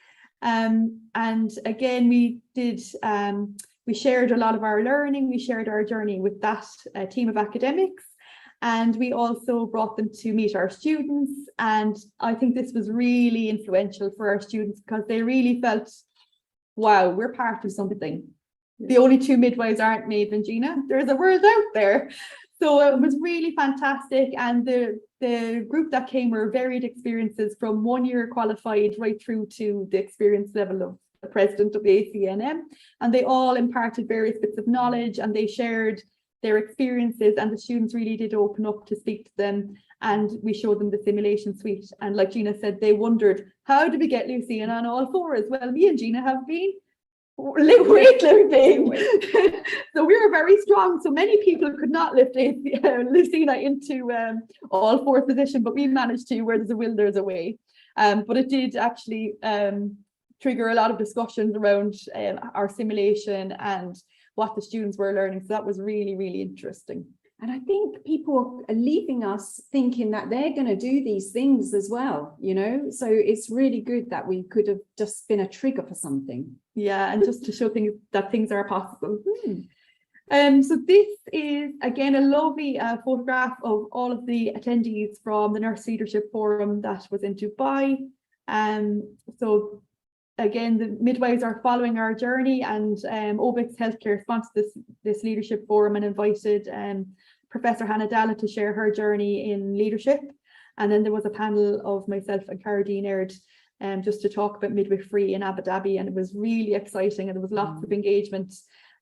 And again, we shared a lot of our learning, we shared our journey with that team of academics, and we also brought them to meet our students. And I think this was really influential for our students because they really felt, wow, we're part of something. The only two midwives aren't Maeve and Gina. There's a world out there. So it was really fantastic. And the group that came were varied experiences from 1 year qualified right through to the experience level of the president of the ACNM. And they all imparted various bits of knowledge and they shared their experiences, and the students really did open up to speak to them, and we showed them the simulation suite. And like Gina said, they wondered, how did we get Lucian on all fours? Well, me and Gina have been weightlifting. So we were very strong. So many people could not lift Lucina into all fours position, but we managed to. Where there's a will, there's a way. But it did actually trigger a lot of discussions around our simulation and what the students were learning. So that was really, really interesting.
And I think people are leaving us thinking that they're going to do these things as well, you know, so it's really good that we could have just been a trigger for something.
Yeah, and just to show that things are possible. So this is again a lovely photograph of all of the attendees from the Nurse Leadership Forum that was in Dubai. So again, the midwives are following our journey, and Obix Healthcare sponsored this leadership forum and invited Professor Hannah Dalla to share her journey in leadership. And then there was a panel of myself and Caradine Aird just to talk about midwifery in Abu Dhabi, and it was really exciting, and there was lots of engagement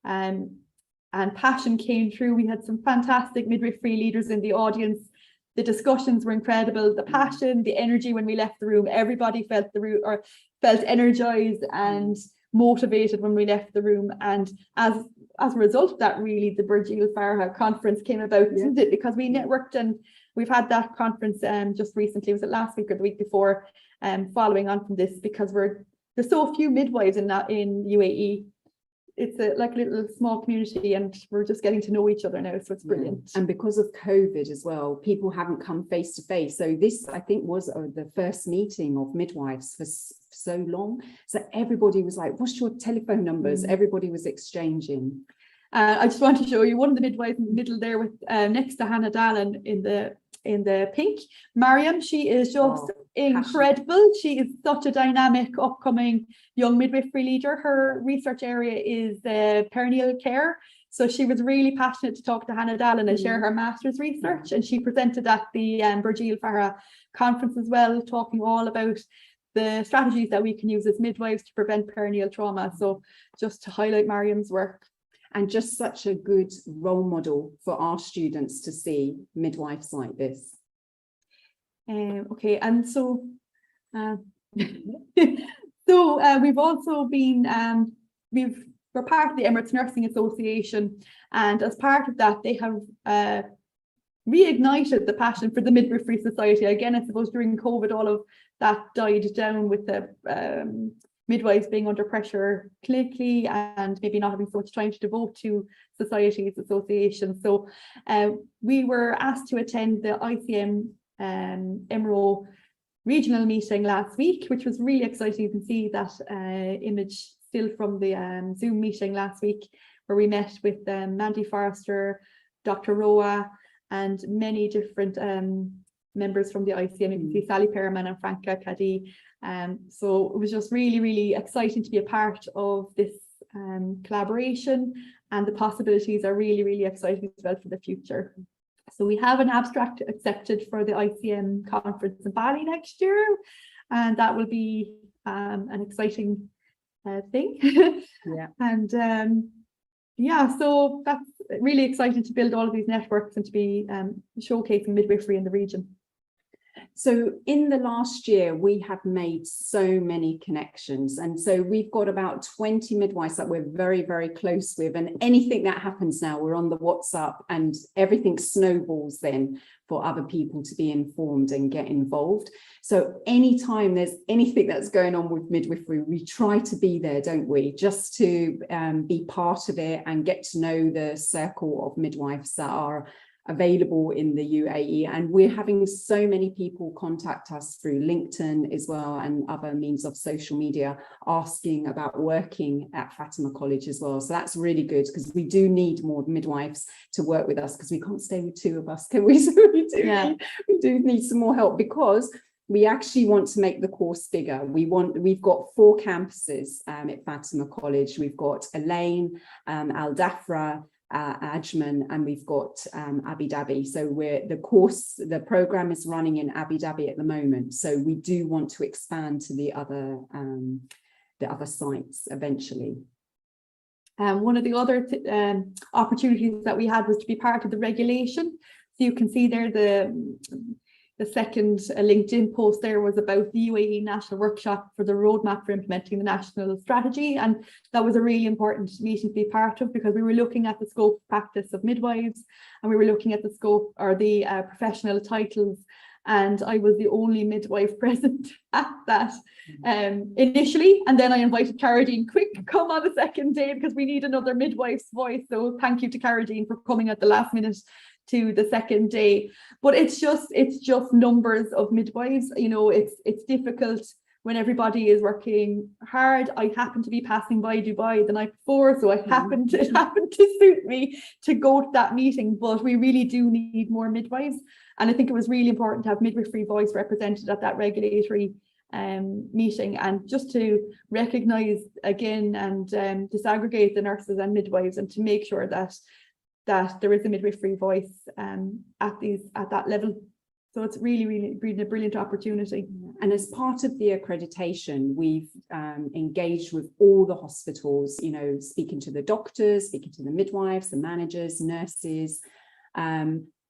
and passion came through. We had some fantastic midwifery leaders in the audience. The discussions were incredible, the passion, the energy when we left the room. Everybody felt felt energized and motivated when we left the room. And as a result of that, really, the Burjeel Farha conference came about, isn't it? Because we networked, and we've had that conference just recently, was it last week or the week before, following on from this, because there's so few midwives in UAE. It's like a little small community, and we're just getting to know each other now, so it's brilliant.
And because of COVID as well, people haven't come face to face, so this I think was the first meeting of midwives for so long, so everybody was like, what's your telephone numbers? Everybody was exchanging.
I just want to show you one of the midwives in the middle there with next to Hannah Dallin in the pink. Mariam, she is just incredible. She is such a dynamic upcoming young midwifery leader. Her research area is perineal care. So she was really passionate to talk to Hannah Dallin and share her master's research. And she presented at the Burjeel Farha conference as well, talking all about the strategies that we can use as midwives to prevent perineal trauma. So just to highlight Mariam's work.
And just such a good role model for our students to see midwives like this.
Okay, and so we've also been we're part of the Emirates Nursing Association, and as part of that, they have reignited the passion for the Midwifery Society. Again, I suppose during COVID, all of that died down with the midwives being under pressure clinically and maybe not having so much time to devote to societies, associations. So we were asked to attend the ICM Emirates regional meeting last week, which was really exciting. You can see that image still from the Zoom meeting last week, where we met with Mandy Forrester, Dr. Roa, and many different members from the ICM. You can see Sally Perriman and Franca Caddy. So it was just really, really exciting to be a part of this collaboration, and the possibilities are really, really exciting as well for the future. So we have an abstract accepted for the ICM conference in Bali next year, and that will be an exciting thing.
Yeah.
And yeah, so that's really exciting to build all of these networks and to be showcasing midwifery in the region.
So in the last year, we have made so many connections. And so we've got about 20 midwives that we're very, very close with. And anything that happens now, we're on the WhatsApp and everything snowballs then for other people to be informed and get involved. So anytime there's anything that's going on with midwifery, we try to be there, don't we? Just to be part of it and get to know the circle of midwives that are available in the UAE. And we're having so many people contact us through LinkedIn as well and other means of social media asking about working at Fatima College as well. So that's really good, because we do need more midwives to work with us, because we can't stay with two of us, can we? So we do need some more help, because we actually want to make the course bigger. We've got 4 campuses at Fatima College. We've got Elaine, Al Dafra, Ajman, and we've got Abu Dhabi. So the program is running in Abu Dhabi at the moment. So we do want to expand to the other sites eventually.
One of the other opportunities that we had was to be part of the regulation. So you can see there the second LinkedIn post there was about the UAE National Workshop for the roadmap for implementing the national strategy. And that was a really important meeting to be part of, because we were looking at the scope of practice of midwives, and we were looking at the scope or the professional titles. And I was the only midwife present at that initially. And then I invited Caradine, quick, come on the second day, because we need another midwife's voice. So thank you to Caradine for coming at the last minute to the second day. But it's just numbers of midwives. You know, it's difficult when everybody is working hard. I happened to be passing by Dubai the night before, so it happened to suit me to go to that meeting. But we really do need more midwives, and I think it was really important to have midwifery voice represented at that regulatory meeting, and just to recognise again and disaggregate the nurses and midwives, and to make sure that there is a midwifery voice at that level. So it's really been a brilliant opportunity.
And as part of the accreditation, we've engaged with all the hospitals, you know, speaking to the doctors, speaking to the midwives, the managers, nurses.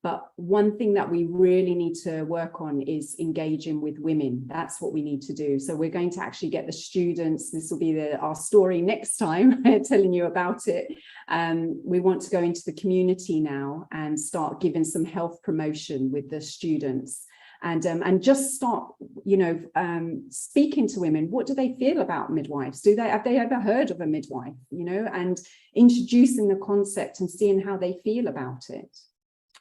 But one thing that we really need to work on is engaging with women. That's what we need to do. So we're going to actually get the students, this will be our story next time, telling you about it. We want to go into the community now and start giving some health promotion with the students. And just start, you know, speaking to women. What do they feel about midwives? Have they ever heard of a midwife? You know, and introducing the concept and seeing how they feel about it.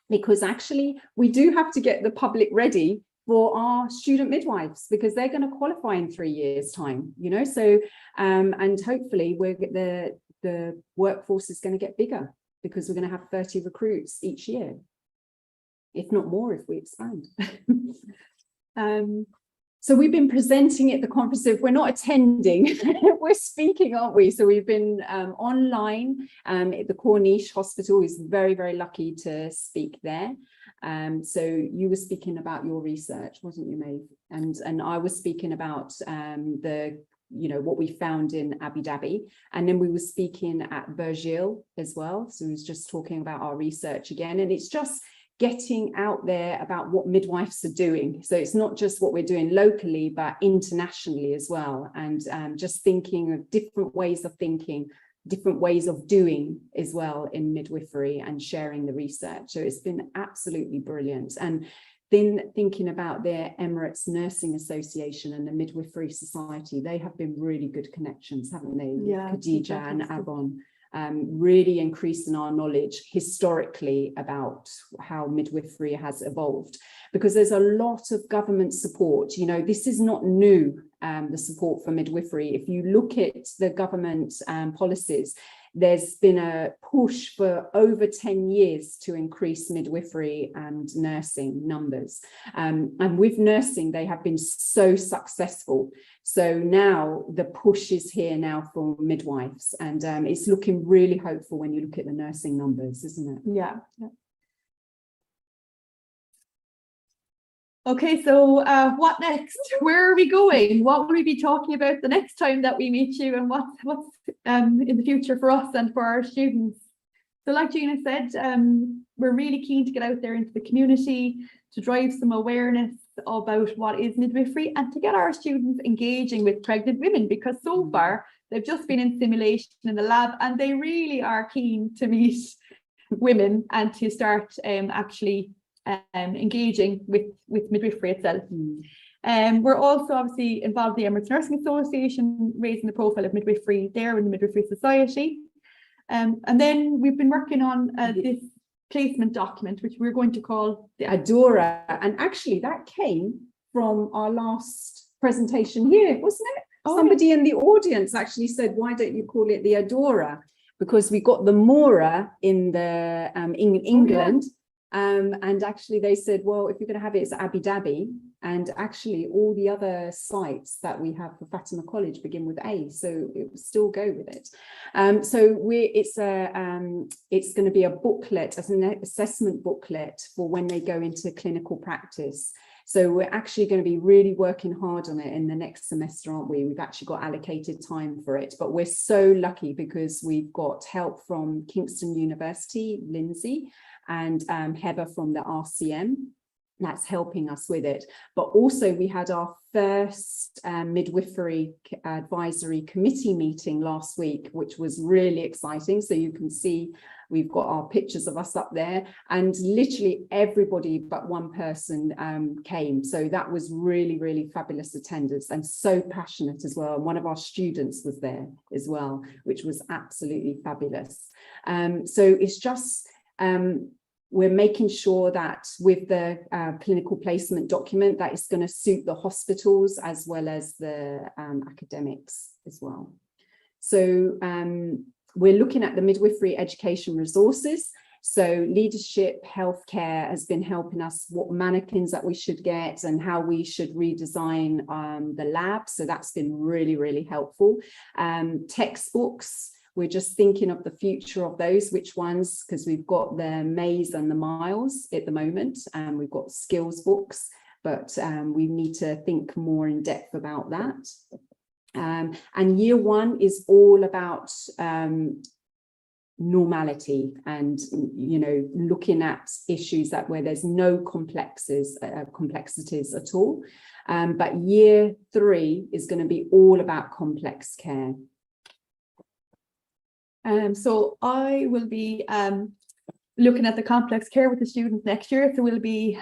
Because actually we do have to get the public ready for our student midwives, because they're going to qualify in 3 years' time, you know. So and hopefully the workforce is going to get bigger, because we're going to have 30 recruits each year, if not more, if we expand. So we've been presenting at the conference. If we're not attending, we're speaking, aren't we? So we've been online. At the Corniche Hospital is very, very lucky to speak there. So you were speaking about your research, wasn't you, Maeve? And I was speaking about what we found in Abu Dhabi. And then we were speaking at Virgil as well. So we was just talking about our research again. And it's just getting out there about what midwives are doing. So it's not just what we're doing locally, but internationally as well. And just thinking of different ways of thinking, different ways of doing as well in midwifery, and sharing the research. So it's been absolutely brilliant. And then thinking about their Emirates Nursing Association and the Midwifery Society, they have been really good connections, haven't they?
Yeah,
Khadija and Avon. Really increasing our knowledge historically about how midwifery has evolved, because there's a lot of government support. You know, this is not new, the support for midwifery. If you look at the government policies, there's been a push for over 10 years to increase midwifery and nursing numbers. And with nursing, they have been so successful. So now the push is here now for midwives, and it's looking really hopeful when you look at the nursing numbers, isn't it?
Yeah. Okay, so what next? Where are we going? What will we be talking about the next time that we meet you, and what's in the future for us and for our students? So like Gina said, we're really keen to get out there into the community, to drive some awareness about what is midwifery and to get our students engaging with pregnant women, because so far they've just been in simulation in the lab and they really are keen to meet women and to start actually engaging with midwifery itself. We're also obviously involved in the Emirates Nursing Association, raising the profile of midwifery there in the Midwifery Society. And then we've been working on this placement document, which we're going to call
the Adora. And actually that came from our last presentation here, wasn't it? Somebody in the audience actually said, why don't you call it the Adora? Because we got the Mora in the in England. And actually they said, well, if you're going to have it, it's Abu Dhabi. And actually all the other sites that we have for Fatima College begin with A, so it will still go with it. So it's going to be a booklet, as an assessment booklet for when they go into clinical practice. So we're actually going to be really working hard on it in the next semester, aren't we? We've actually got allocated time for it, but we're so lucky because we've got help from Kingston University, Lindsay, and Heather from the RCM. That's helping us with it. But also we had our first midwifery advisory committee meeting last week, which was really exciting. So you can see we've got our pictures of us up there, and literally everybody but one person came. So that was really, really fabulous attendance and so passionate as well. And one of our students was there as well, which was absolutely fabulous. So it's just we're making sure that with the clinical placement document that is going to suit the hospitals as well as the academics as well. So we're looking at the midwifery education resources. So leadership, healthcare has been helping us what mannequins that we should get and how we should redesign the lab. So that's been really, really helpful. Textbooks. We're just thinking of the future of those, which ones, because we've got the Maze and the Miles at the moment, and we've got skills books, but we need to think more in depth about that. And year one is all about normality and, you know, looking at issues that where there's no complexities at all. But year three is going to be all about complex care.
So I will be looking at the complex care with the students next year. So we'll be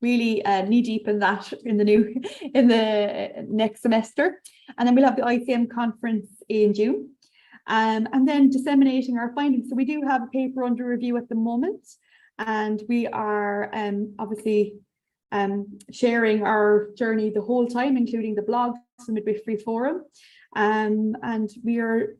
really knee deep in that in the next semester, and then we'll have the ICM conference in June, and then disseminating our findings. So we do have a paper under review at the moment, and we are obviously sharing our journey the whole time, including the blogs, the Midwifery Forum, and we are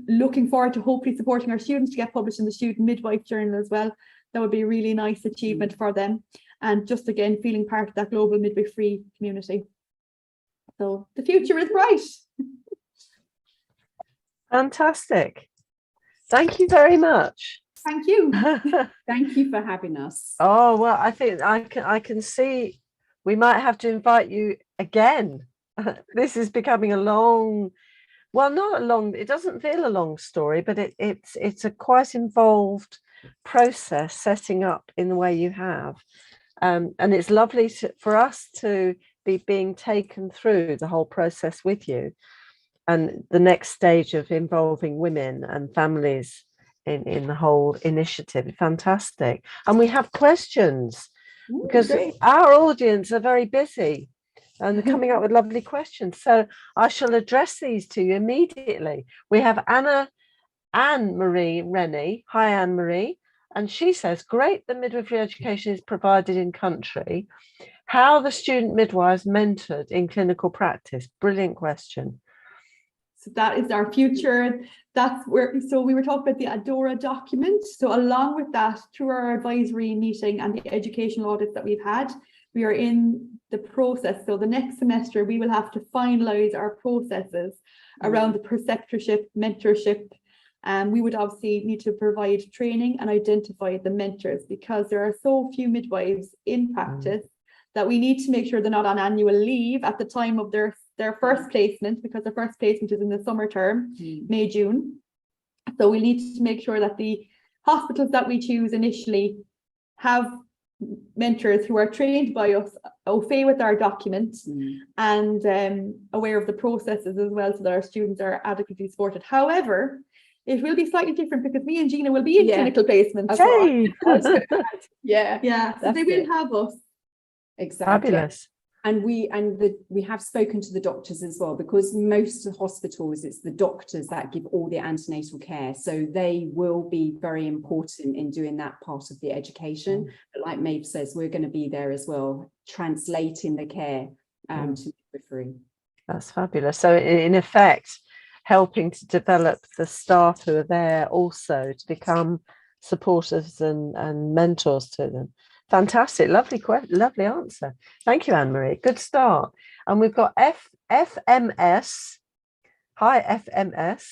looking forward to hopefully supporting our students to get published in the Student Midwife Journal as well. That would be a really nice achievement for them, and just again feeling part of that global midwifery community. So the future is bright.
Fantastic. Thank you very much.
Thank you.
Thank you for having us.
Oh, well, I think I can see we might have to invite you again. This is becoming a long, well, not a long, it doesn't feel a long story, but it's a quite involved process setting up in the way you have. And it's lovely for us to be being taken through the whole process with you, and the next stage of involving women and families in the whole initiative. Fantastic. And we have questions. Ooh, because great. Our audience are very busy and they're coming up with lovely questions. So I shall address these to you immediately. We have Anne-Marie Rennie. Hi, Anne-Marie. And she says, great that midwifery education is provided in country. How are the student midwives mentored in clinical practice? Brilliant question.
So that is our future. That's where, so we were talking about the ADORA document. So along with that, through our advisory meeting and the educational audits that we've had, we are in the process. So the next semester, we will have to finalize our processes around the preceptorship, mentorship. We would obviously need to provide training and identify the mentors, because there are so few midwives in practice that we need to make sure they're not on annual leave at the time of their first placement, because the first placement is in the summer term, May, June. So we need to make sure that the hospitals that we choose initially have mentors who are trained by us, au fait with our document, and aware of the processes as well, so that our students are adequately supported. However, it will be slightly different because me and Gina will be in clinical placement.
Hey.
Yeah, so they will have us.
Exactly.
Fabulous.
And we have spoken to the doctors as well, because most of the hospitals, it's the doctors that give all the antenatal care. So they will be very important in doing that part of the education. But like Maeve says, we're going to be there as well, translating the care to midwifery.
That's fabulous. So in effect, helping to develop the staff who are there also to become supporters and mentors to them. Fantastic, lovely answer. Thank you, Anne-Marie. Good start. And we've got FMS. Hi, FMS.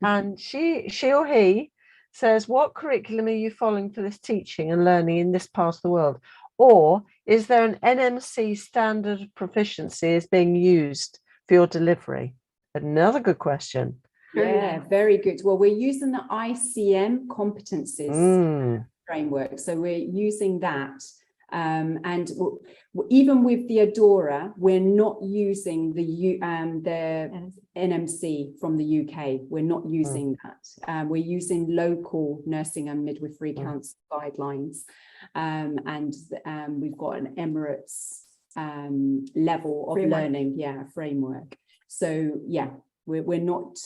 And she or he says, what curriculum are you following for this teaching and learning in this part of the world? Or is there an NMC standard of proficiency is being used for your delivery? Another good question.
Yeah, very good. Well, we're using the ICM competencies framework. So we're using that. And even with the Adora, we're not using the NMC from the UK. We're not using that. We're using local nursing and midwifery council guidelines. And we've got an Emirates level of learning, framework. So yeah, we're not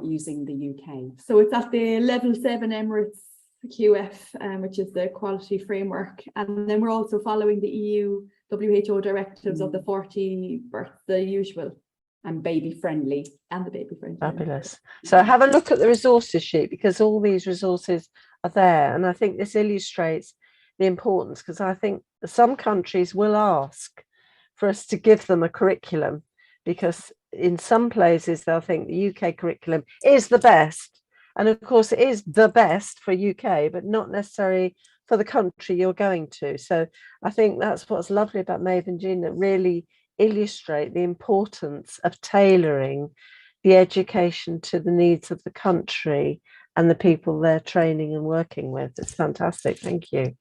using the UK.
So it's at the level 7 Emirates QF, which is the quality framework, and then we're also following the EU WHO directives of the 40 births, the usual,
and baby friendly,
and the baby friendly.
Fabulous. So have a look at the resources sheet, because all these resources are there, and I think this illustrates the importance, because I think some countries will ask for us to give them a curriculum, because in some places they'll think the UK curriculum is the best. And of course, it is the best for UK, but not necessarily for the country you're going to. So I think that's what's lovely about Maeve and Gina, really illustrate the importance of tailoring the education to the needs of the country and the people they're training and working with. It's fantastic. Thank you.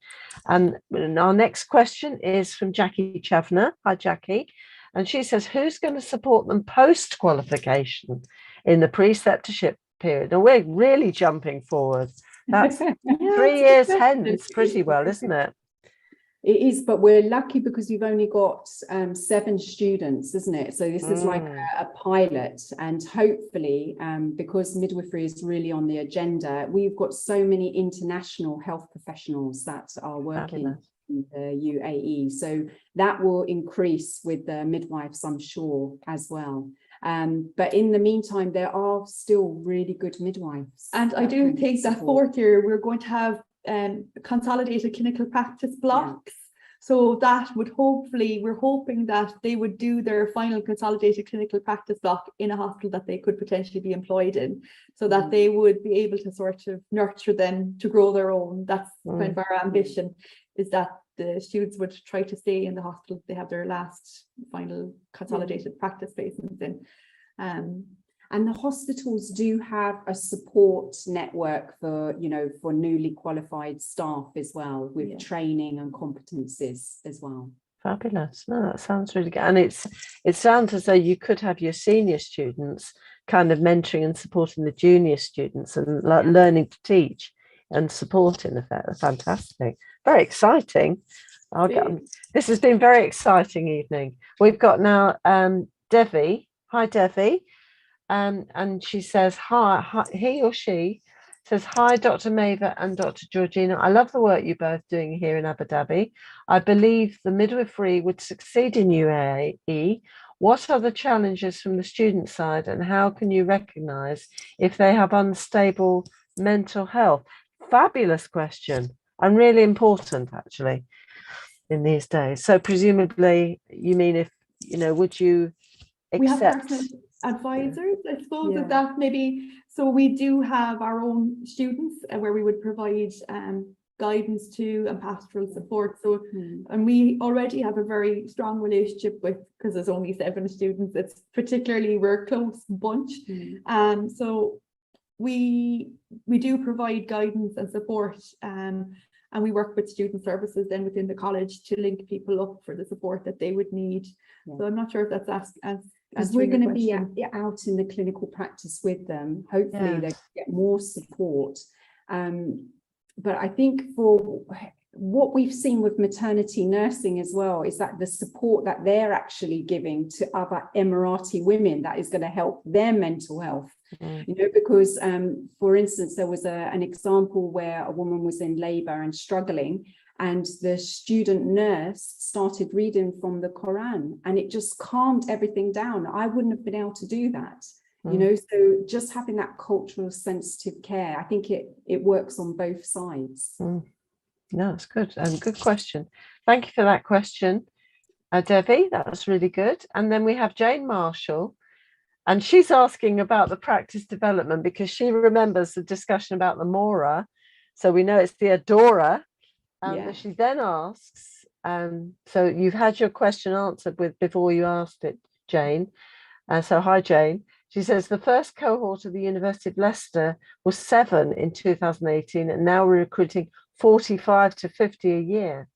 And our next question is from Jackie Chavner. Hi, Jackie. And she says, who's going to support them post-qualification in the preceptorship period? And we're really jumping forward. That's 3 years hence pretty well, isn't it?
It is, but we're lucky because we've only got 7 students, isn't it? So this is like a pilot, and hopefully because midwifery is really on the agenda, we've got so many international health professionals that are working in the UAE, so that will increase with the midwives, I'm sure, as well. But in the meantime, there are still really good midwives.
And I do think that 4th year, we're going to have consolidated clinical practice blocks. So that would hopefully, we're hoping that they would do their final consolidated clinical practice block in a hospital that they could potentially be employed in, so that they would be able to sort of nurture them to grow their own. That's kind of our ambition, is that the students would try to stay in the hospital they have their last final consolidated practice placements in.
And the hospitals do have a support network for, for newly qualified staff as well, with training and competencies as well.
Fabulous. No, that sounds really good. And it sounds as though you could have your senior students kind of mentoring and supporting the junior students and learning to teach and supporting the fantastic. Very exciting. This has been a very exciting evening. We've got now Devi. Hi, Devi. And she says, hi, he or she says, hi, Dr. Maeve and Dr. Georgina. I love the work you're both doing here in Abu Dhabi. I believe the midwifery would succeed in UAE. What are the challenges from the student side, and how can you recognise if they have unstable mental health? Fabulous question, and really important, actually, in these days. So presumably, you mean if, would you accept...
advisors, I suppose, that maybe. So we do have our own students where we would provide guidance to and pastoral support. So and we already have a very strong relationship with, because there's only 7 students, it's particularly, we're a close bunch. So we do provide guidance and support, and And we work with student services then within the college to link people up for the support that they would need. So I'm not sure if that's
because we're going to be out in the clinical practice with them. Hopefully they get more support. But I think for what we've seen with maternity nursing as well is that the support that they're actually giving to other Emirati women, that is going to help their mental health. You know, because for instance, there was an example where a woman was in labor and struggling, and the student nurse started reading from the Quran, and it just calmed everything down. I wouldn't have been able to do that. You know, so just having that cultural sensitive care, I think it works on both sides.
No, it's good. Good question. Thank you for that question, Debbie. That was really good. And then we have Jane Marshall, and she's asking about the practice development because she remembers the discussion about the Mora. So we know it's the Adorer. She then asks, so you've had your question answered before you asked it, Jane. So hi, Jane. She says the first cohort of the University of Leicester was 7 in 2018, and now we're recruiting 45 to 50 a year.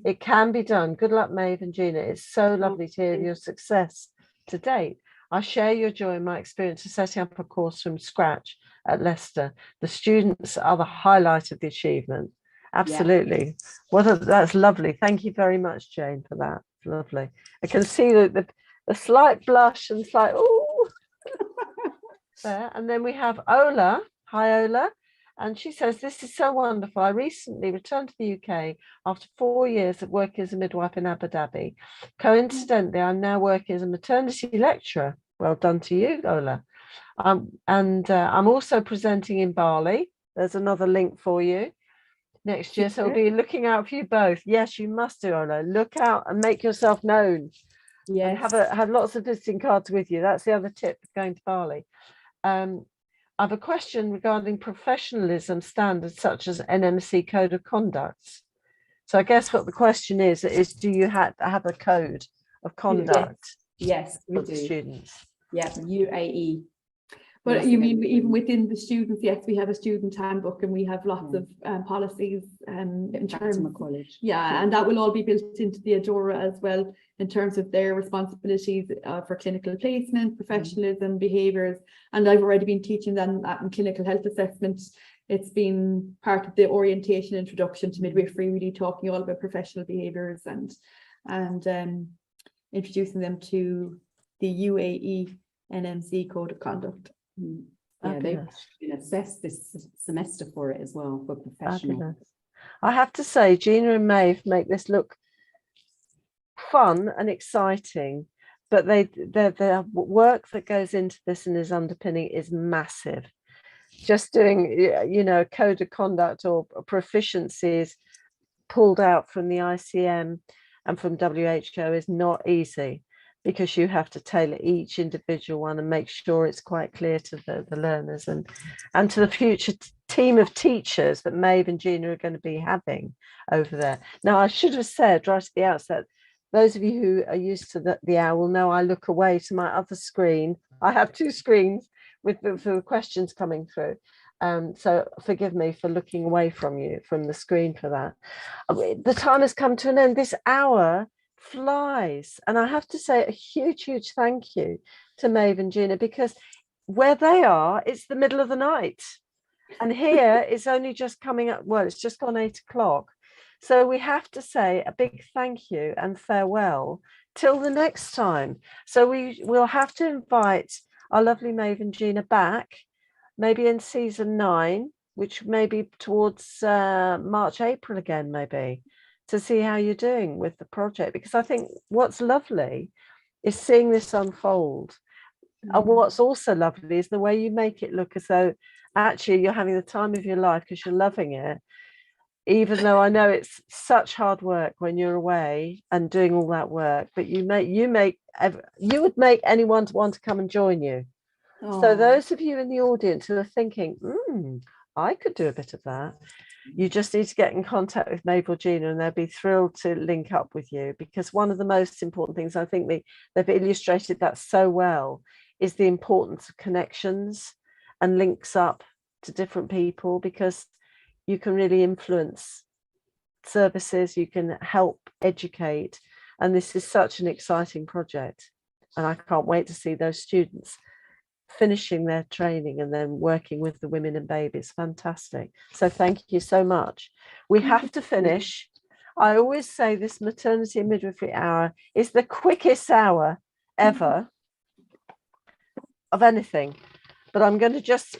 It can be done. Good luck, Maeve and Gina. It's so lovely to hear your success to date. I share your joy in my experience of setting up a course from scratch at Leicester. The students are the highlight of the achievement. Absolutely. That's lovely. Thank you very much, Jane, for that. It's lovely. I can see the slight blush and slight, ooh. There. And then we have Ola. Hi, Ola. And she says, this is so wonderful. I recently returned to the UK after 4 years of working as a midwife in Abu Dhabi. Coincidentally, I'm now working as a maternity lecturer. Well done to you, Ola. And I'm also presenting in Bali. There's another link for you next year. So I'll be looking out for you both. Yes, you must do, Ola. Look out and make yourself known. Yeah, have lots of visiting cards with you. That's the other tip going to Bali. I have a question regarding professionalism standards such as NMC Code of Conduct. So I guess what the question is do you have a code of conduct?
Yes, we do.
Students.
Yeah, UAE.
But you mean even within the students? Yes, we have a student handbook, and we have lots of policies in terms of
college.
Yeah, and that will all be built into the Adora as well in terms of their responsibilities for clinical placement, professionalism, behaviours. And I've already been teaching them that in clinical health assessment. It's been part of the orientation introduction to midwifery, really talking all about professional behaviours and introducing them to the UAE NMC Code of Conduct.
Yeah, they've been assessed this semester for it as well, for professional.
I have to say, Gina and Maeve make this look fun and exciting, but the work that goes into this and is underpinning is massive. Just doing, you know, code of conduct or proficiencies pulled out from the ICM and from WHO is not easy, because you have to tailor each individual one and make sure it's quite clear to the learners and to the future team of teachers that Maeve and Gina are going to be having over there. Now, I should have said right at the outset, those of you who are used to the hour will know I look away to my other screen. I have 2 screens with the questions coming through. So forgive me for looking away from the screen for that. The time has come to an end. This hour flies, and I have to say a huge thank you to Maeve and Gina, because where they are, it's the middle of the night, and here it's only just coming up. Well, it's just gone 8 o'clock, so we have to say a big thank you and farewell till the next time. So we'll have to invite our lovely Maeve and Gina back, maybe in season 9, which may be towards March, April again, maybe, to see how you're doing with the project, because I think what's lovely is seeing this unfold. And what's also lovely is the way you make it look as though actually you're having the time of your life because you're loving it, even though I know it's such hard work when you're away and doing all that work, but you would make anyone want to come and join you. Aww. So those of you in the audience who are thinking, I could do a bit of that, you just need to get in contact with Maeve or Gina, and they'll be thrilled to link up with you, because one of the most important things, I think they've illustrated that so well, is the importance of connections and links up to different people, because you can really influence services, you can help educate. And this is such an exciting project. And I can't wait to see those students finishing their training and then working with the women and babies. Fantastic. So thank you so much. We have to finish. I always say this maternity and midwifery hour is the quickest hour ever of anything. But I'm going to just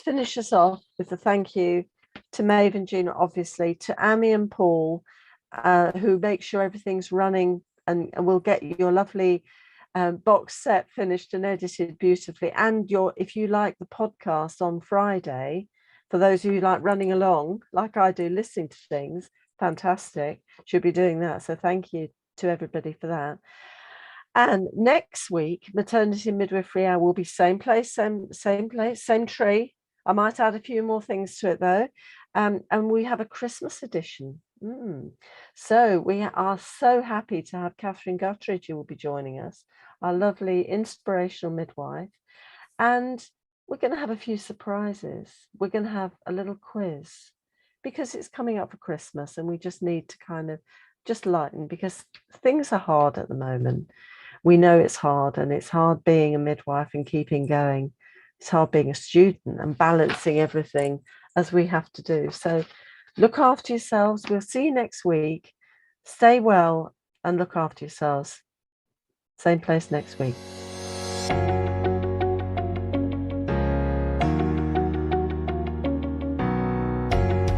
finish us off with a thank you to Maeve and Gina, obviously, to Amy and Paul, who make sure everything's running, and we'll get your lovely box set finished and edited beautifully. And if you like the podcast on Friday, for those of you like running along, like I do, listening to things, fantastic. Should be doing that. So thank you to everybody for that. And next week, Maternity and Midwifery Hour will be same place, same tree. I might add a few more things to it though. And we have a Christmas edition. So we are so happy to have Catherine Guttridge, who will be joining us, our lovely inspirational midwife. And we're going to have a few surprises. We're going to have a little quiz because it's coming up for Christmas and we just need to kind of just lighten, because things are hard at the moment. We know it's hard, and it's hard being a midwife and keeping going. It's hard being a student and balancing everything as we have to do. So look after yourselves. We'll see you next week. Stay well and look after yourselves. Same place next week.